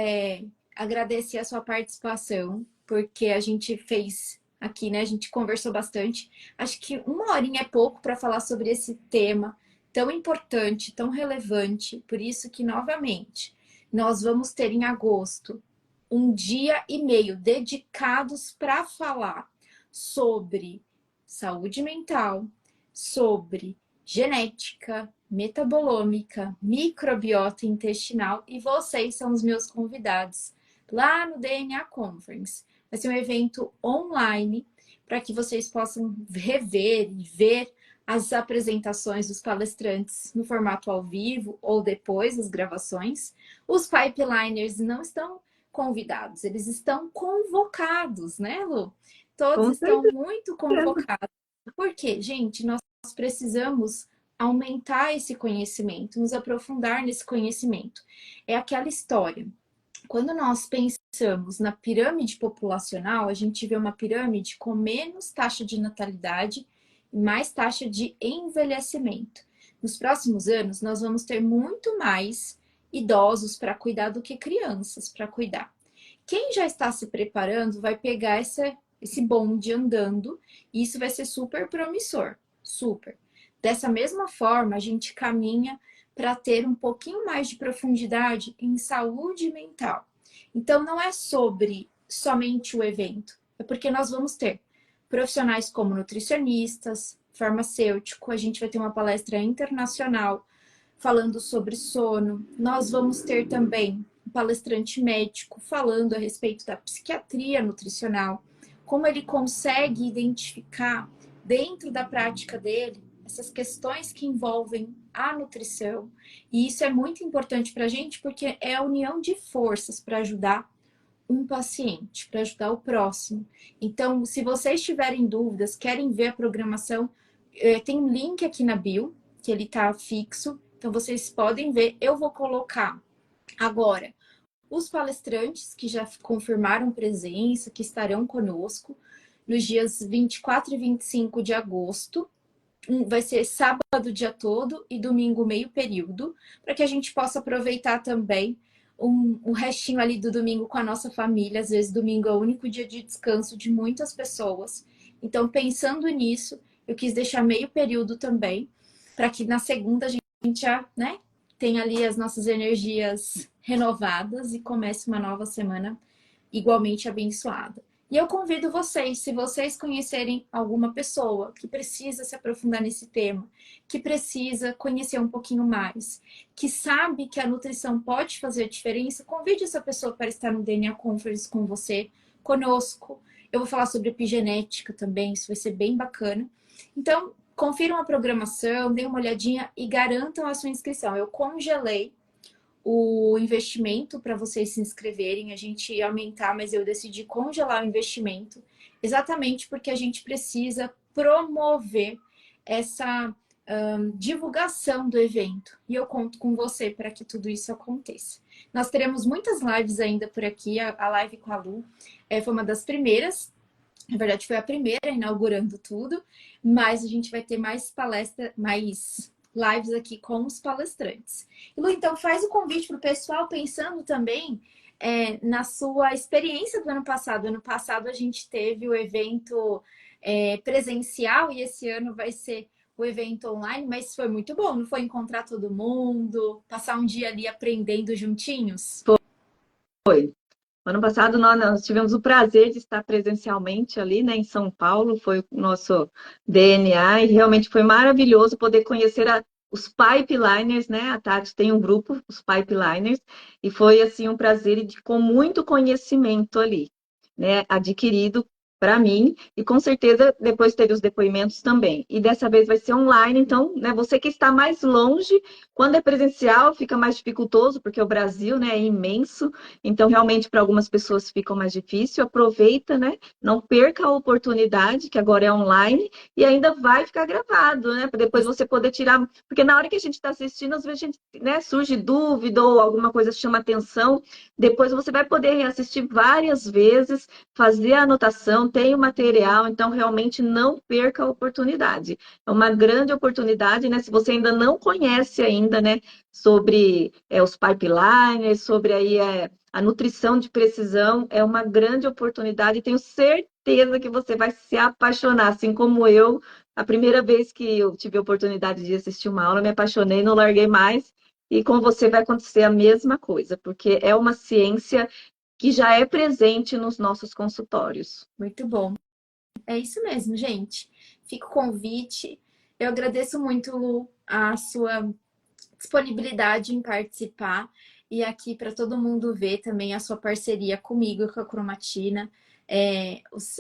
agradecer a sua participação, porque a gente fez aqui, né? A gente conversou bastante. Acho que uma horinha é pouco para falar sobre esse tema tão importante, tão relevante. Por isso que, novamente, nós vamos ter em agosto um dia e meio dedicados para falar sobre saúde mental, sobre genética, metabolômica, microbiota intestinal e vocês são os meus convidados lá no DNA Conference. Vai ser um evento online para que vocês possam rever e ver as apresentações dos palestrantes no formato ao vivo ou depois das gravações. Os pipeliners não estão convidados, eles estão convocados, né, Lu? Todos Com estão certeza. muito convocados. Por quê? Gente, nós precisamos aumentar esse conhecimento, nos aprofundar nesse conhecimento. É aquela história. Quando nós pensamos na pirâmide populacional, a gente vê uma pirâmide com menos taxa de natalidade e mais taxa de envelhecimento. Nos próximos anos, nós vamos ter muito mais idosos para cuidar do que crianças para cuidar. Quem já está se preparando vai pegar esse bonde andando e isso vai ser super promissor, super. Dessa mesma forma, a gente caminha para ter um pouquinho mais de profundidade em saúde mental. Então, não é sobre somente o evento, é porque nós vamos ter profissionais como nutricionistas, farmacêutico. A gente vai ter uma palestra internacional falando sobre sono. Nós vamos ter também um palestrante médico falando a respeito da psiquiatria nutricional, como ele consegue identificar dentro da prática dele essas questões que envolvem a nutrição. E isso é muito importante para a gente porque é a união de forças para ajudar um paciente, para ajudar o próximo. Então, se vocês tiverem dúvidas, querem ver a programação, tem um link aqui na bio, que ele está fixo, então vocês podem ver. Eu vou colocar agora os palestrantes que já confirmaram presença, que estarão conosco nos dias 24 e 25 de agosto. Vai ser sábado o dia todo e domingo meio período, para que a gente possa aproveitar também o restinho ali do domingo com a nossa família. Às vezes domingo é o único dia de descanso de muitas pessoas. Então, pensando nisso, eu quis deixar meio período também, para que na segunda a gente já, né, tenha ali as nossas energias renovadas e comece uma nova semana igualmente abençoada. E eu convido vocês, se vocês conhecerem alguma pessoa que precisa se aprofundar nesse tema, que precisa conhecer um pouquinho mais, que sabe que a nutrição pode fazer diferença, convide essa pessoa para estar no DNA Conference com você, conosco. Eu vou falar sobre epigenética também, isso vai ser bem bacana. Então, confiram a programação, deem uma olhadinha e garantam a sua inscrição. Eu congelei o investimento para vocês se inscreverem. A gente ia aumentar, mas eu decidi congelar o investimento, exatamente porque a gente precisa promover essa divulgação do evento. E eu conto com você para que tudo isso aconteça. Nós teremos muitas lives ainda por aqui. A live com a Lu foi uma das primeiras. Na verdade, foi a primeira inaugurando tudo, mas a gente vai ter mais palestras, mais lives aqui com os palestrantes. E Lu, então faz o convite para o pessoal, pensando também na sua experiência do ano passado. Ano passado a gente teve o evento presencial e esse ano vai ser o evento online, mas foi muito bom, não foi? Encontrar todo mundo, passar um dia ali aprendendo juntinhos? Foi. Ano passado nós tivemos o prazer de estar presencialmente ali, né, em São Paulo, foi o nosso DNA e realmente foi maravilhoso poder conhecer os pipeliners, né? A Tati tem um grupo, os pipeliners, e foi assim um prazer e com muito conhecimento ali, né, adquirido para mim e com certeza depois teve os depoimentos também. E dessa vez vai ser online, então, né, você que está mais longe, quando é presencial fica mais dificultoso, porque o Brasil, né, é imenso, então realmente para algumas pessoas fica mais difícil. Aproveita, né, não perca a oportunidade, que agora é online, e ainda vai ficar gravado, né, para depois você poder tirar, porque na hora que a gente está assistindo, às vezes a gente, né, surge dúvida ou alguma coisa chama atenção, depois você vai poder reassistir várias vezes, fazer a anotação, tem o material, então realmente não perca a oportunidade. É uma grande oportunidade, né? Se você ainda não conhece ainda, né, sobre os pipelines, sobre aí a nutrição de precisão, é uma grande oportunidade e tenho certeza que você vai se apaixonar, assim como eu. A primeira vez que eu tive a oportunidade de assistir uma aula, me apaixonei, não larguei mais. E com você vai acontecer a mesma coisa, porque é uma ciência que já é presente nos nossos consultórios. Muito bom. É isso mesmo, gente. Fica o convite. Eu agradeço muito, Lu, a sua disponibilidade em participar e aqui para todo mundo ver também a sua parceria comigo, com a Cromatina,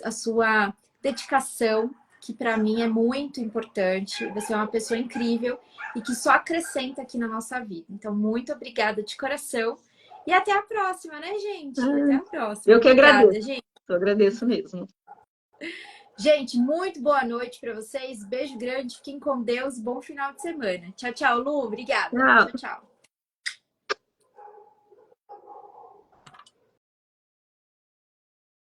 a sua dedicação, que para mim é muito importante. Você é uma pessoa incrível e que só acrescenta aqui na nossa vida. Então, muito obrigada de coração. E até a próxima, né, gente? Até a próxima. Eu que Obrigada, agradeço. gente. Eu agradeço mesmo. Gente, muito boa noite para vocês. Beijo grande, fiquem com Deus. Bom final de semana. Tchau, tchau, Lu. Obrigada. Tchau. Tchau, tchau.